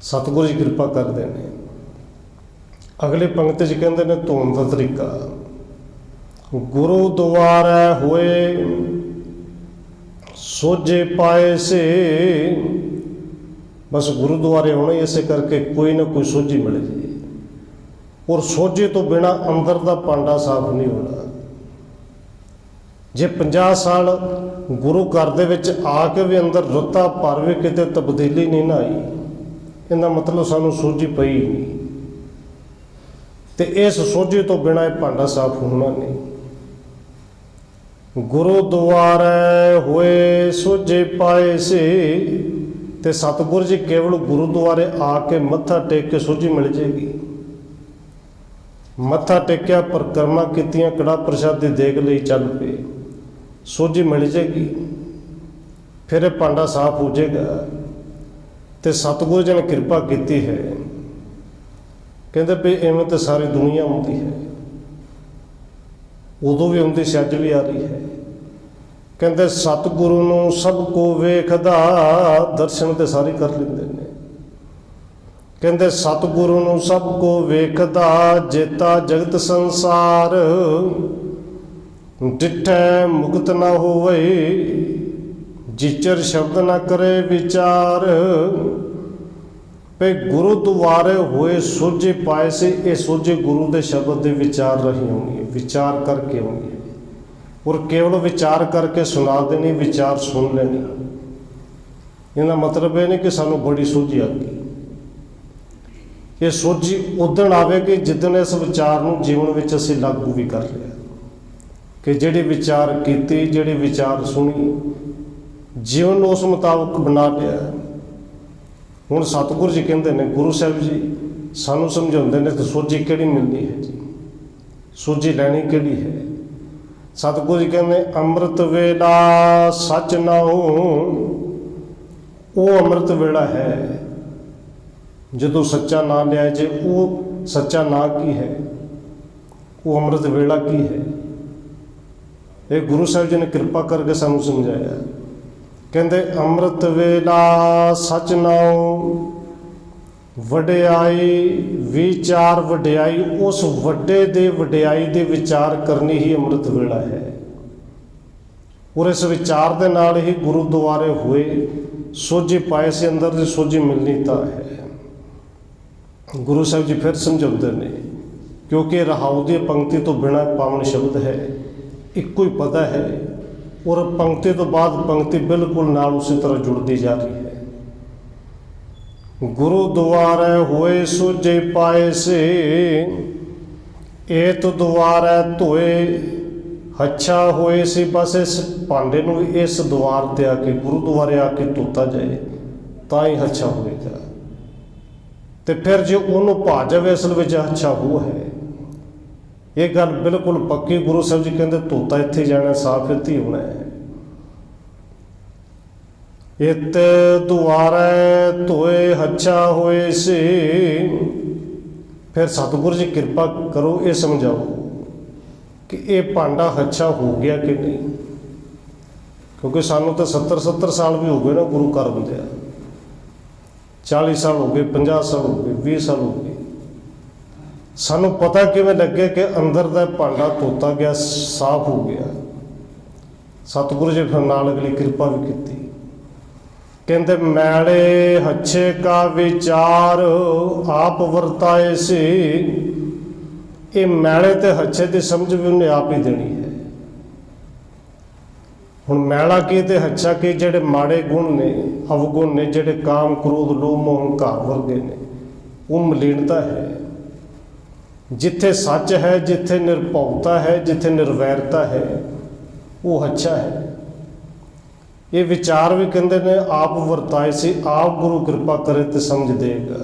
ਸਤਿਗੁਰੂ ਜੀ ਕਿਰਪਾ ਕਰਦੇ ਨੇ। ਅਗਲੇ ਪੰਕਤੀ 'ਚ ਕਹਿੰਦੇ ਨੇ ਧੋਣ ਦਾ ਤਰੀਕਾ, ਗੁਰੂ ਦੁਆਰੇ ਹੋਏ ਸੋਝੇ ਪਾਏ ਸੇ। ਬਸ ਗੁਰਦੁਆਰੇ ਹੋਣਾ, ਇਸੇ ਕਰਕੇ ਕੋਈ ਨਾ ਕੋਈ ਸੋਝੀ ਮਿਲ ਜੇ। ਔਰ ਸੋਝੇ ਤੋਂ ਬਿਨਾ ਅੰਦਰ ਦਾ ਭਾਂਡਾ ਸਾਫ਼ ਨਹੀਂ ਹੋਣਾ। ਜੇ 50 ਸਾਲ ਗੁਰੂ ਘਰ ਦੇ ਵਿੱਚ ਆ ਕੇ ਵੀ ਅੰਦਰ ਰੁੱਤਾ ਭਰ ਵੀ ਕਿਤੇ ਤਬਦੀਲੀ ਨਹੀਂ ਨਾ ਆਈ, ਇਹਦਾ ਮਤਲਬ ਸਾਨੂੰ ਸੋਝੀ ਪਈ ਨਹੀਂ। ਤੇ ਇਸ ਸੋਝੀ ਤੋਂ ਬਿਨਾ ਇਹ ਭਾਂਡਾ ਸਾਫ਼ ਹੋਣਾ ਨਹੀਂ। ਗੁਰੂ ਦੁਆਰੇ ਹੋਏ ਸੋਝੇ ਪਾਏ ਸੇ। ਤੇ ਸਤਿਗੁਰੂ ਜੀ ਕੇਵਲ ਗੁਰਦੁਆਰੇ ਆ ਕੇ ਮੱਥਾ ਟੇਕ ਕੇ ਸੋਝੀ ਮਿਲ ਜਾਏਗੀ। ਮੱਥਾ ਟੇਕਿਆ, ਪਰਿਕਰਮਾ ਕੀਤੀਆਂ, ਕੜਾ ਪ੍ਰਸ਼ਾਦੀ ਦੇਗ ਲਈ ਚੱਲ ਪਏ। ਸੋਝੀ ਮਿਲ ਜਾਏਗੀ, ਫਿਰ ਇਹ ਭਾਂਡਾ ਸਾਫ਼ ਹੋ ਜਾਏਗਾ। ਤੇ ਸਤਿਗੁਰੂ ਜੀ ਨੇ ਕਿਰਪਾ ਕੀਤੀ ਹੈ। ਕਹਿੰਦੇ ਵੀ ਇਵੇਂ ਤਾਂ ਸਾਰੀ ਦੁਨੀਆ ਆਉਂਦੀ ਹੈ, ਉਦੋਂ ਵੀ ਆਉਂਦੀ ਸੀ, ਅੱਜ ਵੀ ਆ ਰਹੀ ਹੈ। ਕਹਿੰਦੇ ਸਤਿਗੁਰੂ ਨੂੰ ਸਭ ਕੋ ਵੇਖਦਾ, ਦਰਸ਼ਨ ਤੇ ਸਾਰੇ ਕਰ ਲੈਂਦੇ ਨੇ। ਕਹਿੰਦੇ ਸਤਿਗੁਰੂ ਨੂੰ ਸਭ ਕੋ ਵੇਖਦਾ, ਜੇਤਾ ਜਗਤ ਸੰਸਾਰ, ਡਿਠੈ ਮੁਕਤ ਨਾ ਹੋਵੇ, ਜਿਚਰ ਸ਼ਬਦ ਨਾ ਕਰੇ ਵਿਚਾਰ। ਭਈ ਗੁਰੂ ਦੁਆਰੇ ਹੋਏ ਸੋਝੇ ਪਾਏ ਸੀ, ਇਹ ਸੋਝੇ ਗੁਰੂ ਦੇ ਸ਼ਬਦ ਦੇ ਵਿਚਾਰ ਰਹੀ ਹੋਣੀ ਹੈ, ਵਿਚਾਰ ਕਰਕੇ ਹੋਣੀ ਹੈ। ਔਰ ਕੇਵਲ ਵਿਚਾਰ ਕਰਕੇ ਸੁਣਾ ਦੇਣੀ, ਵਿਚਾਰ ਸੁਣ ਲੈਣੀ। ਇਹਦਾ ਮਤਲਬ ਇਹ ਨਹੀਂ ਕਿ ਸਾਨੂੰ ਬੜੀ ਸੋਝੀ ਆ ਗਈ। ਇਹ ਸੋਝੀ ਉਦਣ ਆਵੇਗੀ ਜਿੱਦਣ ਇਸ ਵਿਚਾਰ ਨੂੰ ਜੀਵਨ ਵਿੱਚ ਅਸੀਂ ਲਾਗੂ ਵੀ ਕਰ ਲਿਆ, ਕਿ ਜਿਹੜੀ ਵਿਚਾਰ ਕੀਤੀ, ਜਿਹੜੀ ਵਿਚਾਰ ਸੁਣੀ, ਜੀਵਨ ਨੂੰ ਉਸ ਮੁਤਾਬਕ ਬਣਾ ਲਿਆ। ਹੁਣ ਸਤਿਗੁਰੂ ਜੀ ਕਹਿੰਦੇ ਨੇ, ਗੁਰੂ ਸਾਹਿਬ ਜੀ ਸਾਨੂੰ ਸਮਝਾਉਂਦੇ ਨੇ ਕਿ ਸੋਝੀ ਕਿਹੜੀ ਮਿਲਣੀ ਹੈ ਜੀ, ਸੋਝੀ ਲੈਣੀ ਕਿਹੜੀ ਹੈ। ਸਤਿਗੁਰੂ ਜੀ ਕਹਿੰਦੇ ਅੰਮ੍ਰਿਤ ਵੇਲਾ ਸੱਚ ਨਾਉ, ਉਹ ਅੰਮ੍ਰਿਤ ਵੇਲਾ ਹੈ ਜਦੋਂ ਸੱਚਾ ਨਾਂ ਲਿਆ ਜੇ। ਉਹ ਸੱਚਾ ਨਾਂ ਕੀ ਹੈ, ਉਹ ਅੰਮ੍ਰਿਤ ਵੇਲਾ ਕੀ ਹੈ, ਇਹ ਗੁਰੂ ਸਾਹਿਬ ਜੀ ਨੇ ਕਿਰਪਾ ਕਰਕੇ ਸਾਨੂੰ ਸਮਝਾਇਆ। ਕਹਿੰਦੇ ਅੰਮ੍ਰਿਤ ਵੇਲਾ ਸੱਚ ਨਾਉ, ਵਡਿਆਈ ਵਿਚਾਰ ਵਡਿਆਈ, ਉਸ ਵੱਡੇ ਦੇ ਵਡਿਆਈ ਦੇ ਵਿਚਾਰ ਕਰਨੀ ਹੀ ਅੰਮ੍ਰਿਤ ਵੇਲਾ ਹੈ। ਔਰ ਇਸ ਵਿਚਾਰ ਦੇ ਨਾਲ ਹੀ ਗੁਰੂ ਦੁਆਰੇ ਹੋਏ ਸੋਝੇ ਪਾਏ ਸੀ, ਅੰਦਰ ਦੀ ਸੋਝੀ ਮਿਲਣੀ ਤਾਂ ਹੈ। ਗੁਰੂ ਸਾਹਿਬ ਜੀ ਫਿਰ ਸਮਝਾਉਂਦੇ ਨੇ, ਕਿਉਂਕਿ ਰਹਾਉ ਦੀ ਪੰਕਤੀ ਤੋਂ ਬਿਨਾਂ ਪਾਵਨ ਸ਼ਬਦ ਹੈ, ਇੱਕੋ ਹੀ ਪਤਾ ਹੈ। ਔਰ ਪੰਕਤੀ ਤੋਂ ਬਾਅਦ ਪੰਕਤੀ ਬਿਲਕੁਲ ਨਾਲ ਉਸੇ ਤਰ੍ਹਾਂ ਜੁੜਦੀ ਜਾ ਰਹੀ ਹੈ। ਗੁਰੂ ਦੁਆਰੇ ਹੋਏ ਸੋਝੇ ਪਾਏ ਸੇ, ਏਤ ਦੁਆਰੇ ਧੋਏ ਹੱਛਾ ਹੋਏ ਸੀ। ਬਸ ਇਸ ਭਾਂਡੇ ਨੂੰ ਵੀ ਇਸ ਦੁਆਰ ਤੇ ਆ ਕੇ, ਗੁਰੂ ਦੁਆਰੇ ਆ ਕੇ ਧੋਤਾ ਜਾਏ ਤਾਂ ਹੀ ਹੱਛਾ ਹੋਏਗਾ। ਤੇ ਫਿਰ ਜੇ ਉਹਨੂੰ ਭਾ ਜਾਵੇ, ਅਸਲ ਵਿੱਚ ਹੱਛਾ ਉਹ ਹੈ। ਇਹ ਗੱਲ ਬਿਲਕੁਲ ਪੱਕੀ। ਗੁਰੂ ਸਾਹਿਬ ਜੀ ਕਹਿੰਦੇ ਧੋਤਾ ਇੱਥੇ ਜਾਣਾ, ਸਾਫ਼ ਇੱਥੇ ਹੋਣਾ ਹੈ। ਇਤ ਦੁਆਰੇ ਧੋਏ ਹੱਛਾ ਹੋਏ ਸੀ। ਫਿਰ ਸਤਿਗੁਰੂ ਜੀ ਕਿਰਪਾ ਕਰੋ, ਇਹ ਸਮਝਾਓ ਕਿ ਇਹ ਭਾਂਡਾ ਹੱਛਾ ਹੋ ਗਿਆ ਕਿ ਨਹੀਂ। ਕਿਉਂਕਿ ਸਾਨੂੰ ਤਾਂ 70 ਸਾਲ ਵੀ ਹੋ ਗਏ ਨਾ ਗੁਰੂ ਘਰ ਹੁੰਦਿਆਂ, 40 ਸਾਲ ਹੋ ਗਏ, 50 ਸਾਲ ਹੋ ਗਏ, 20 ਸਾਲ ਹੋ ਗਏ। ਸਾਨੂੰ ਪਤਾ ਕਿਵੇਂ ਲੱਗੇ ਕਿ ਅੰਦਰ ਦਾ ਭਾਂਡਾ ਧੋਤਾ ਗਿਆ, ਸਾਫ਼ ਹੋ ਗਿਆ। ਸਤਿਗੁਰੂ ਜੀ ਫਿਰ ਨਾਲ ਅਗਲੀ ਕਿਰਪਾ ਵੀ ਕੀਤੀ। ਕਹਿੰਦੇ ਮੈਲੇ ਹੱਛੇ ਕਾ ਵਿਚਾਰ, ਆਪ ਵਰਤਾਏ ਸੀ। ਇਹ ਮੈਲੇ ਤੇ ਹੱਛੇ ਦੀ ਸਮਝ ਵੀ ਉਹਨੇ ਆਪ ਹੀ ਦੇਣੀ ਹੈ। ਹੁਣ ਮੈਲਾ ਕੀ ਤੇ ਹੱਛਾ ਕੀ, ਜਿਹੜੇ ਮਾੜੇ ਗੁਣ ਨੇ, ਅਵਗੁਣ ਨੇ, ਜਿਹੜੇ ਕਾਮ ਕ੍ਰੋਧ ਲੋਭ ਮੋਹ ਹੰਕਾਰ ਵਰਗੇ ਨੇ, ਉਹ ਮਲੀਨਤਾ ਹੈ। ਜਿੱਥੇ ਸੱਚ ਹੈ, ਜਿੱਥੇ ਨਿਰਭਉਤਾ ਹੈ, ਜਿੱਥੇ ਨਿਰਵੈਰਤਾ ਹੈ, ਉਹ ਹੱਛਾ ਹੈ। ਇਹ ਵਿਚਾਰ ਵੀ ਕਹਿੰਦੇ ਨੇ ਆਪ ਵਰਤਾਏ ਸੀ। ਆਪ ਗੁਰੂ ਕਿਰਪਾ ਕਰੇ ਤੇ ਸਮਝ ਦੇਗਾ।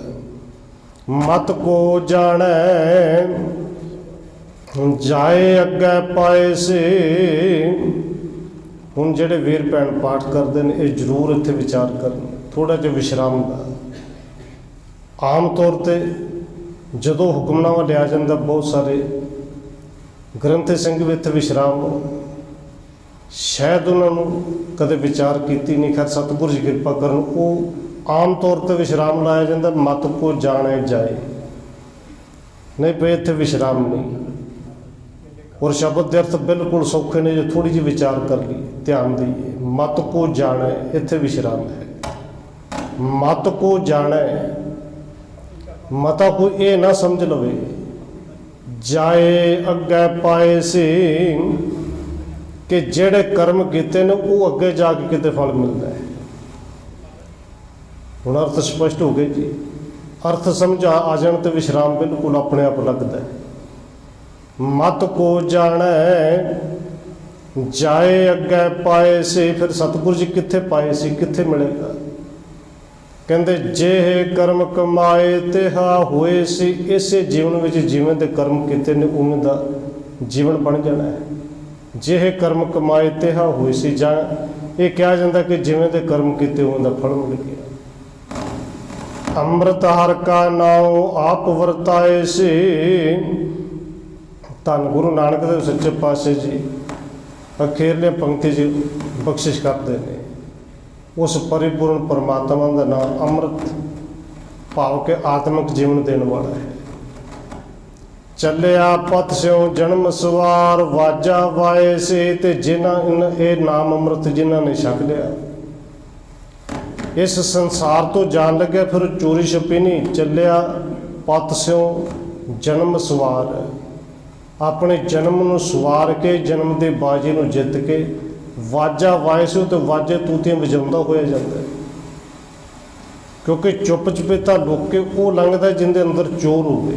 ਮਤ ਕੋ ਜਾਣੈ ਜਾਏ ਅੱਗੇ ਪਾਏ ਸੀ। ਹੁਣ ਜਿਹੜੇ ਵੀਰ ਭੈਣ ਪਾਠ ਕਰਦੇ ਨੇ, ਇਹ ਜ਼ਰੂਰ ਇੱਥੇ ਵਿਚਾਰ ਕਰਨ, ਥੋੜ੍ਹਾ ਜਿਹਾ ਵਿਸ਼ਰਾਮ ਦਾ। ਆਮ ਤੌਰ 'ਤੇ ਜਦੋਂ ਹੁਕਮਨਾਮਾ ਲਿਆ ਜਾਂਦਾ, ਬਹੁਤ ਸਾਰੇ ਗ੍ਰੰਥੀ ਸਿੰਘ ਵੀ ਇੱਥੇ ਵਿਸ਼ਰਾਮ, ਸ਼ਾਇਦ ਉਹਨਾਂ ਨੂੰ ਕਦੇ ਵਿਚਾਰ ਕੀਤੀ ਨਹੀਂ। ਖੈਰ ਸਤਿਗੁਰੂ ਜੀ ਕਿਰਪਾ ਕਰਨ, ਉਹ ਆਮ ਤੌਰ 'ਤੇ ਵਿਸ਼ਰਾਮ ਲਾਇਆ ਜਾਂਦਾ, ਮਤ ਕੋ ਜਾਣੇ ਜਾਏ। ਨਹੀਂ ਪਏ ਇੱਥੇ ਵਿਸ਼ਰਾਮ ਨਹੀਂ। ਔਰ ਸ਼ਬਦ ਦੇ ਅਰਥ ਬਿਲਕੁਲ ਸੌਖੇ ਨੇ, ਜੇ ਥੋੜ੍ਹੀ ਜਿਹੀ ਵਿਚਾਰ ਕਰ ਲਈ, ਧਿਆਨ ਦੇਈਏ। ਮਤ ਕੋ ਜਾਣੇ, ਇੱਥੇ ਵਿਸ਼ਰਾਮ ਹੈ। ਮਤ ਕੋ ਜਾਣੇ, ਮਤਾ ਕੋਈ ਇਹ ਨਾ ਸਮਝ ਲਵੇ ਜਾਏ ਅੱਗੇ ਪਾਏ ਸੀ ਕਿ ਜਿਹੜੇ ਕਰਮ ਕੀਤੇ ਨੇ ਉਹ ਅੱਗੇ ਜਾ ਕੇ ਕਿਤੇ ਫਲ ਮਿਲਦਾ ਹੈ। ਹੁਣ ਅਰਥ ਸਪਸ਼ਟ ਹੋ ਗਏ ਜੀ। ਅਰਥ ਸਮਝ ਆ ਜਾਣ ਤੇ ਵਿਸ਼ਰਾਮ ਬਿਲਕੁਲ ਆਪਣੇ ਆਪ ਲੱਗਦਾ ਹੈ। ਮਤ ਕੋ ਜਾਣੈ ਜਾਏ ਅੱਗੇ ਪਾਏ ਸੀ। ਫਿਰ ਸਤਿਗੁਰੂ ਜੀ ਕਿੱਥੇ ਪਾਏ ਸੀ, ਕਿੱਥੇ ਮਿਲੇਗਾ? ਕਹਿੰਦੇ ਜੇ ਕਰਮ ਕਮਾਏ ਤਿਹਾ ਹੋਏ ਸੀ। ਇਸੇ ਜੀਵਨ ਵਿੱਚ ਜਿਵੇਂ ਦੇ ਕਰਮ ਕੀਤੇ ਨੇ ਉਵੇਂ ਦਾ ਜੀਵਨ ਬਣ ਜਾਣਾ ਹੈ। ਜੇ ਕਰਮ ਕਮਾਏ ਤਿਹਾ ਹੋਏ ਸੀ, ਜਾਂ ਇਹ ਕਿਹਾ ਜਾਂਦਾ ਕਿ ਜਿਵੇਂ ਦੇ ਕਰਮ ਕੀਤੇ ਉਵੇਂ ਦਾ ਫਲ ਮਿਲ ਗਿਆ। ਅੰਮ੍ਰਿਤ ਹਰਿ ਕਾ ਨਾਉ ਆਪ ਵਰਤਾਏ ਸੀ। ਧੰਨ ਗੁਰੂ ਨਾਨਕ ਦੇਵ ਸੱਚੇ ਪਾਤਸ਼ਾਹ ਜੀ ਅਖੀਰਲੇ ਪੰਕਤੀ 'ਚ ਬਖਸ਼ਿਸ਼ ਕਰਦੇ ਨੇ। ਉਸ ਪਰਿਪੂਰਨ ਪਰਮਾਤਮਾ ਦਾ ਨਾਮ ਅੰਮ੍ਰਿਤ ਭਾਵ ਕਿ ਆਤਮਿਕ ਜੀਵਨ ਦੇਣ ਵਾਲਾ ਹੈ। ਚੱਲਿਆ ਪਥ ਸਿਉ ਜਨਮ ਸਵਾਰ ਵਾਜਾ ਵਾਏ ਸੇ। ਤੇ ਜਿਨ੍ਹਾਂ ਇਹ ਨਾਮ ਅੰਮ੍ਰਿਤ ਜਿਨ੍ਹਾਂ ਨੇ ਛਕ ਲਿਆ, ਇਸ ਸੰਸਾਰ ਤੋਂ ਜਾਣ ਲੱਗਿਆ ਫਿਰ ਚੋਰੀ ਛਪੀ ਨਹੀਂ। ਚੱਲਿਆ ਪਥ ਸਿਉ ਜਨਮ ਸਵਾਰ, ਆਪਣੇ ਜਨਮ ਨੂੰ ਸਵਾਰ ਕੇ ਜਨਮ ਦੇ ਬਾਜੀ ਨੂੰ ਜਿੱਤ ਕੇ ਵਾਜਾ ਵਾਏ ਸੀ। ਤੇ ਵਾਜੇ ਤੂਤੀਆਂ ਵਜਾਉਂਦਾ ਹੋਇਆ ਜਾਂਦਾ, ਕਿਉਂਕਿ ਚੁੱਪ ਚਪੀਤਾ ਲੁੱਕ ਕੇ ਉਹ ਲੰਘਦਾ ਜਿਹਦੇ ਅੰਦਰ ਚੋਰ ਹੋਵੇ,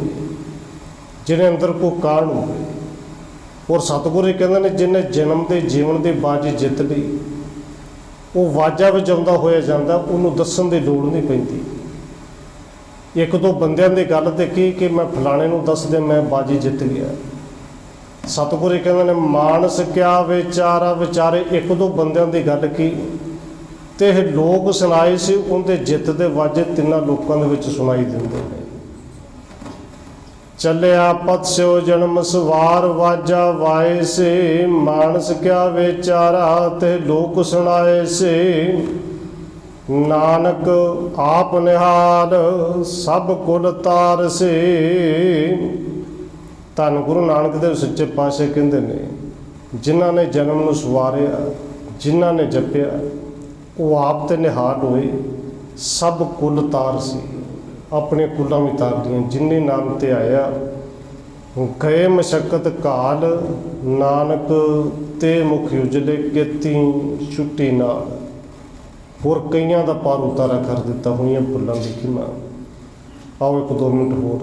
ਜਿਹਦੇ ਅੰਦਰ ਕੋਈ ਕਾਰਨ ਹੋਵੇ। ਔਰ ਸਤਿਗੁਰੂ ਜੀ ਕਹਿੰਦੇ ਨੇ ਜਿਹਨੇ ਜਨਮ ਦੇ ਜੀਵਨ ਦੀ ਬਾਜੀ ਜਿੱਤ ਲਈ, ਉਹ ਵਾਜਾ ਵਜਾਉਂਦਾ ਹੋਇਆ ਜਾਂਦਾ, ਉਹਨੂੰ ਦੱਸਣ ਦੀ ਲੋੜ ਨਹੀਂ ਪੈਂਦੀ। ਇੱਕ ਦੋ ਬੰਦਿਆਂ ਦੀ ਗੱਲ ਤੇ ਕੀ ਕਿ ਮੈਂ ਫਲਾਣੇ ਨੂੰ ਦੱਸ ਦੇ ਮੈਂ ਬਾਜੀ ਜਿੱਤ ਗਿਆ। ਸਤਿਗੁਰੂ ਕਹਿੰਦੇ ਨੇ ਮਾਨਸ ਕਿਆ ਵਿਚਾਰਾ, ਵਿਚਾਰੇ ਇੱਕ ਦੋ ਬੰਦਿਆਂ ਦੀ ਗੱਲ ਕੀ ਤੇ ਇਹ ਲੋਕ ਸੁਣਾਏ ਸੀ। ਉਹਦੇ ਜਿੱਤ ਦੇ ਵਾਜੇ ਤਿੰਨਾਂ ਲੋਕਾਂ ਦੇ ਵਿੱਚ ਸੁਣਾਈ ਦਿੰਦੇ ਨੇ। ਚੱਲਿਆ ਪਥ ਸਿਉ ਜਨਮ ਸਵਾਰ ਵਾਜਾ ਵਾਏ ਸੇ। ਮਾਨਸ ਕਿਆ ਵਿਚਾਰਾ ਤੇ ਲੋਕ ਸੁਣਾਏ ਸੇ। ਨਾਨਕ ਆਪ ਨਿਹਾਲ ਸਭ ਕੁਲ ਤਾਰ ਸੇ। ਧੰਨ ਗੁਰੂ ਨਾਨਕ ਦੇਵ ਸੱਚੇ ਪਾਤਸ਼ਾਹ ਕਹਿੰਦੇ ਨੇ ਜਿਨ੍ਹਾਂ ਨੇ ਜਨਮ ਨੂੰ ਸਵਾਰਿਆ, ਜਿਨ੍ਹਾਂ ਨੇ ਜਪਿਆ, ਉਹ ਆਪ ਤੇ ਨਿਹਾਲ ਹੋਏ, ਸਭ ਕੁਲ ਤਾਰ ਸੀ। ਆਪਣੇ ਕੁਲਾਂ ਵੀ ਤਾਰ ਦੀਆਂ। ਜਿੰਨੇ ਨਾਮ ਤੇ ਆਇਆ ਗਏ ਮਸ਼ੱਕਤ ਘਾਲ, ਨਾਨਕ ਤੇ ਮੁਖ ਉਜਲੇ ਕੀਤੀ ਛੁੱਟੀ ਨਾਲ। ਹੋਰ ਕਈਆਂ ਦਾ ਪਾਰ ਉਤਾਰਾ ਕਰ ਦਿੱਤਾ ਹੋਈਆਂ ਭੁੱਲਾਂ ਦੀ ਕੀਮਾ। ਆਓ 1-2 ਮਿੰਟ ਹੋਰ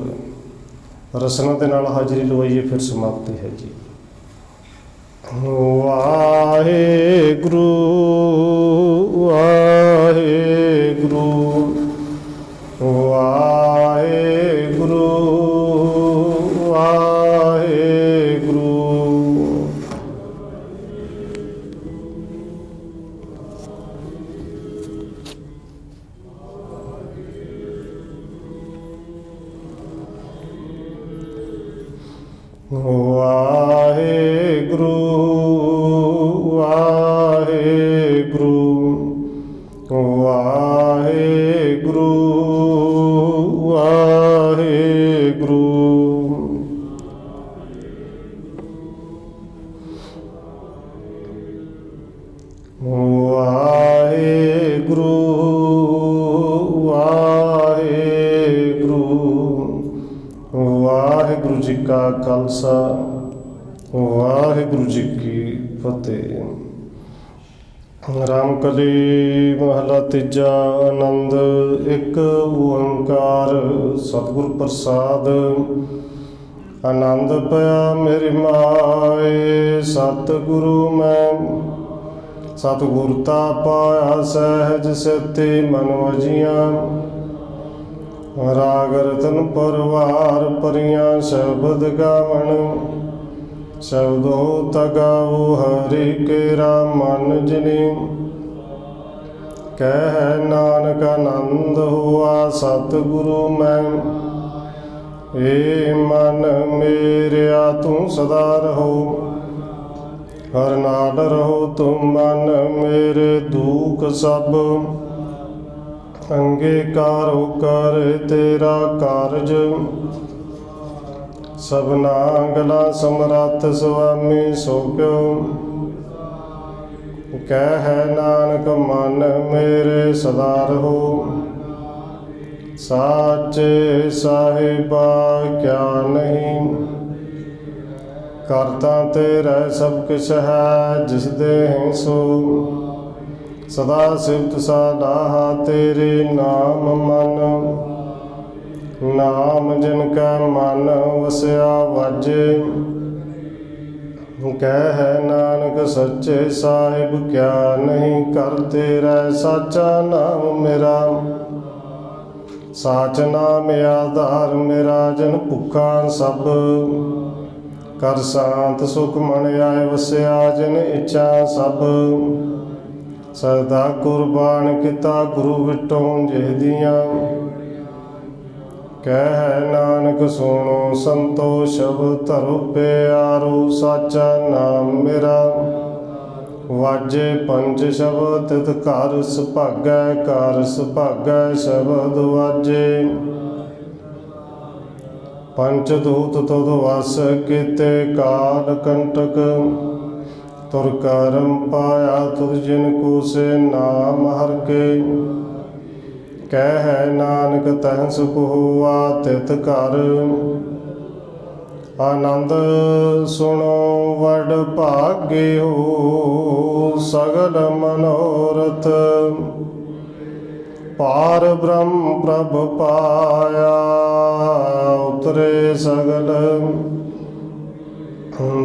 ਰਸਨਾ ਦੇ ਨਾਲ ਹਾਜ਼ਰੀ ਲਵਾਈਏ, ਫਿਰ ਸਮਾਪਤੀ ਹੈ ਜੀ। ਵਾਹਿਗੁਰੂ ਵਾਹਿਗੁਰੂ ਵਾਹਿਗੁਰੂ ਵਾਹਿਗੁਰੂ। ਵਾਹਿਗੁਰੂ ਵਾਹਿਗੁਰੂ ਵਾਹਿਗੁਰੂ ਵਾਹਿਗੁਰੂ। ਵਾਹਿਗੁਰੂ ਵਾਹਿਗੁਰੂ। ਵਾਹਿਗੁਰੂ ਜੀ ਕਾ ਖਾਲਸਾ, ਵਾਹਿਗੁਰੂ ਜੀ ਕੀ ਫਤਿਹ। ਰਾਮਕਲੀ ਮਹਲਾ ਤੀਜਾ। ਆਨੰਦ ਇੱਕ ਓੰਕਾਰ ਸਤਿਗੁਰ ਪ੍ਰਸਾਦ। ਆਨੰਦ ਪਿਆ ਮੇਰੀ ਮਾਏ ਸਤਿਗੁਰੂ ਮੈਂ। ਸਤਿਗੁਰਤਾ ਪਾਇਆ ਸਹਿਜ ਸੇਤੀ ਮਨ ਵਜੀਆਂ। ਰਾਗ ਰਤਨ ਪਰਵਾਰ ਪਰੀਆਂ ਸ਼ਬਦ ਗਾਵਣ। ਸ਼ਬਦੋ ਤਗਾਉ ਹਰਿ ਕੇਰਾ ਮਨ ਜਿਨੀ। ਕਹਿ ਨਾਨਕ ਆਨੰਦ ਹੋਆ ਸਤਿਗੁਰੂ ਮੈਂ। ਏ ਮਨ ਮੇਰਿਆ ਤੂੰ ਸਦਾ ਰਹੋ। ਹਰ ਨਾਲ ਰਹੋ ਤੂੰ ਮਨ ਮੇਰੇ। ਦੁਖ ਸਭ ਅੰਗੀਕਾਰੋ ਕਰ ਤੇਰਾ ਕਾਰਜ। ਸਭਨਾ ਗਲਾ ਸਮਰੱਥ ਸੁਆਮੀ ਸੋ ਕਿਉ। ਕਹਿ ਨਾਨਕ ਮਨ ਮੇਰੇ ਸਦਾ ਰਹੋ। ਸਾਚੇ ਸਾਹਿਬਾ ਕਿਆ ਨਹੀਂ। ਕਰਤਾ ਤੇਰਾ ਸਭ ਕਿਛ ਹੈ ਜਿਸ ਦੇ ਸੋ। ਸਦਾ ਸਿਫਤ ਸਲਾਹਾ ਤੇਰੇ ਨਾਮ ਮਨ। ਨਾਮ ਜਿਨ ਕਾ ਮਨ ਵਸਿਆ ਵਾਜੇ। ਕਹਿ ਨਾਨਕ ਸੱਚੇ ਸਾਹਿਬ ਕਿਆ ਨਹੀਂ। ਕਰ ਤੇਰਾ ਸਾਚਾ ਨਾਮ ਮੇਰਾ। ਸਾਚ ਨਾਮ ਆਧਾਰ ਮੇਰਾ ਜਨ ਭੁੱਖਾ ਸਭ ਕਰ ਸ਼ਾਂਤ ਸੁਖ ਮਨ ਆਏ ਵਸਿਆ ਜਿਨ ਇੱਛਾ ਸਭ ਸਦਾ ਕੁਰਬਾਨ ਕੀਤਾ ਗੁਰੂ ਵਿਟੋਂ ਜਿਹਦੀਆਂ ਕਹਿ ਨਾਨਕ ਸੁਣੋ ਸੰਤੋ ਸ਼ਬਦ ਧਰੋ ਪਿਆਰੋ ਸਾਚਾ ਨਾਮ ਮੇਰਾ ਵਾਜੇ ਪੰਜ ਸ਼ਬਦ ਤਿਤ ਘਰ ਸੁਭਾਗੈ ਘਰ ਸੁਭਾਗੈ ਸ਼ਬਦ ਵਾਜੇ ਪੰਚ ਦੂਤ ਤੁਧ ਵਸ ਕੀਤੇ ਕਾਲ ਕੰਟਕ ਤੁਰ ਕਰਮ ਪਾਇਆ ਤੁਧ ਜਿਨ ਕੋ ਸੇ ਨਾਮ ਹਰਿ ਕੇ ਕਹਿ ਨਾਨਕ ਤਹਿ ਸੁਖ ਹੋਆ ਤਿਤ ਘਰ ਆਨੰਦ ਸੁਣੋ ਵਡ ਭਾਗਿਓ ਸਗਲ ਮਨੋਰਥ ਪਾਰ ਬ੍ਰਹਮ ਪ੍ਰਭ ਪਾਇਆ ਉਤਰੇ ਸਗਲ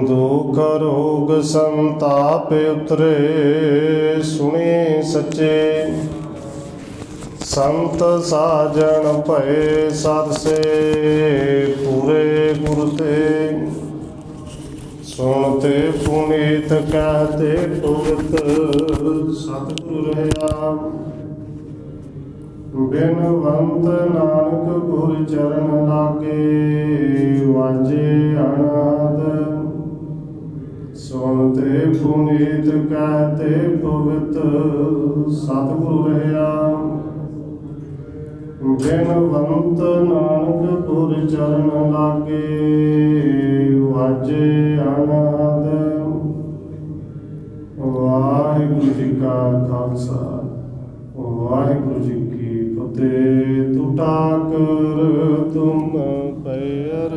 ਦੁਖ ਰੋਗ ਸੰਤਾਪ ਉਤਰੇ ਸੁਣੇ ਸੱਚੇ ਸੰਤ ਸਾਜਣ ਭਏ ਸਦ ਸੇ ਪੂਰੇ ਗੁਰ ਤੇ ਸੁਣਤੇ ਪੁਨੀਤ ਕਹਤੇ ਪੁਰਤ ਸਤਿਗੁਰ ਰਹਾ ਬਿਨਵੰਤ ਨਾਨਕ ਗੁਰ ਚਰਨ ਲਾਗੇ ਵਾਜੇ ਅਨਾਦ ਸੁਣਤੇ ਪੁਨੀਤ ਕਹਤੇ ਪਵਿੱਤ ਸਤਿਗੁਰ ਰਹਾ ਬਿਨਵੰਤ ਨਾਨਕ ਗੁਰ ਚਰਨ ਲਾਗੇ ਵਾਜੇ ਅਨਾਦ। ਵਾਹਿਗੁਰੂ ਜੀ ਕਾ ਖਾਲਸਾ ਵਾਹਿਗੁਰੂ ਜੀ ਕੀ ਫਤਿਹ। ਟੂਟਾ ਕਰ ਤੁਮ ਪੈਰ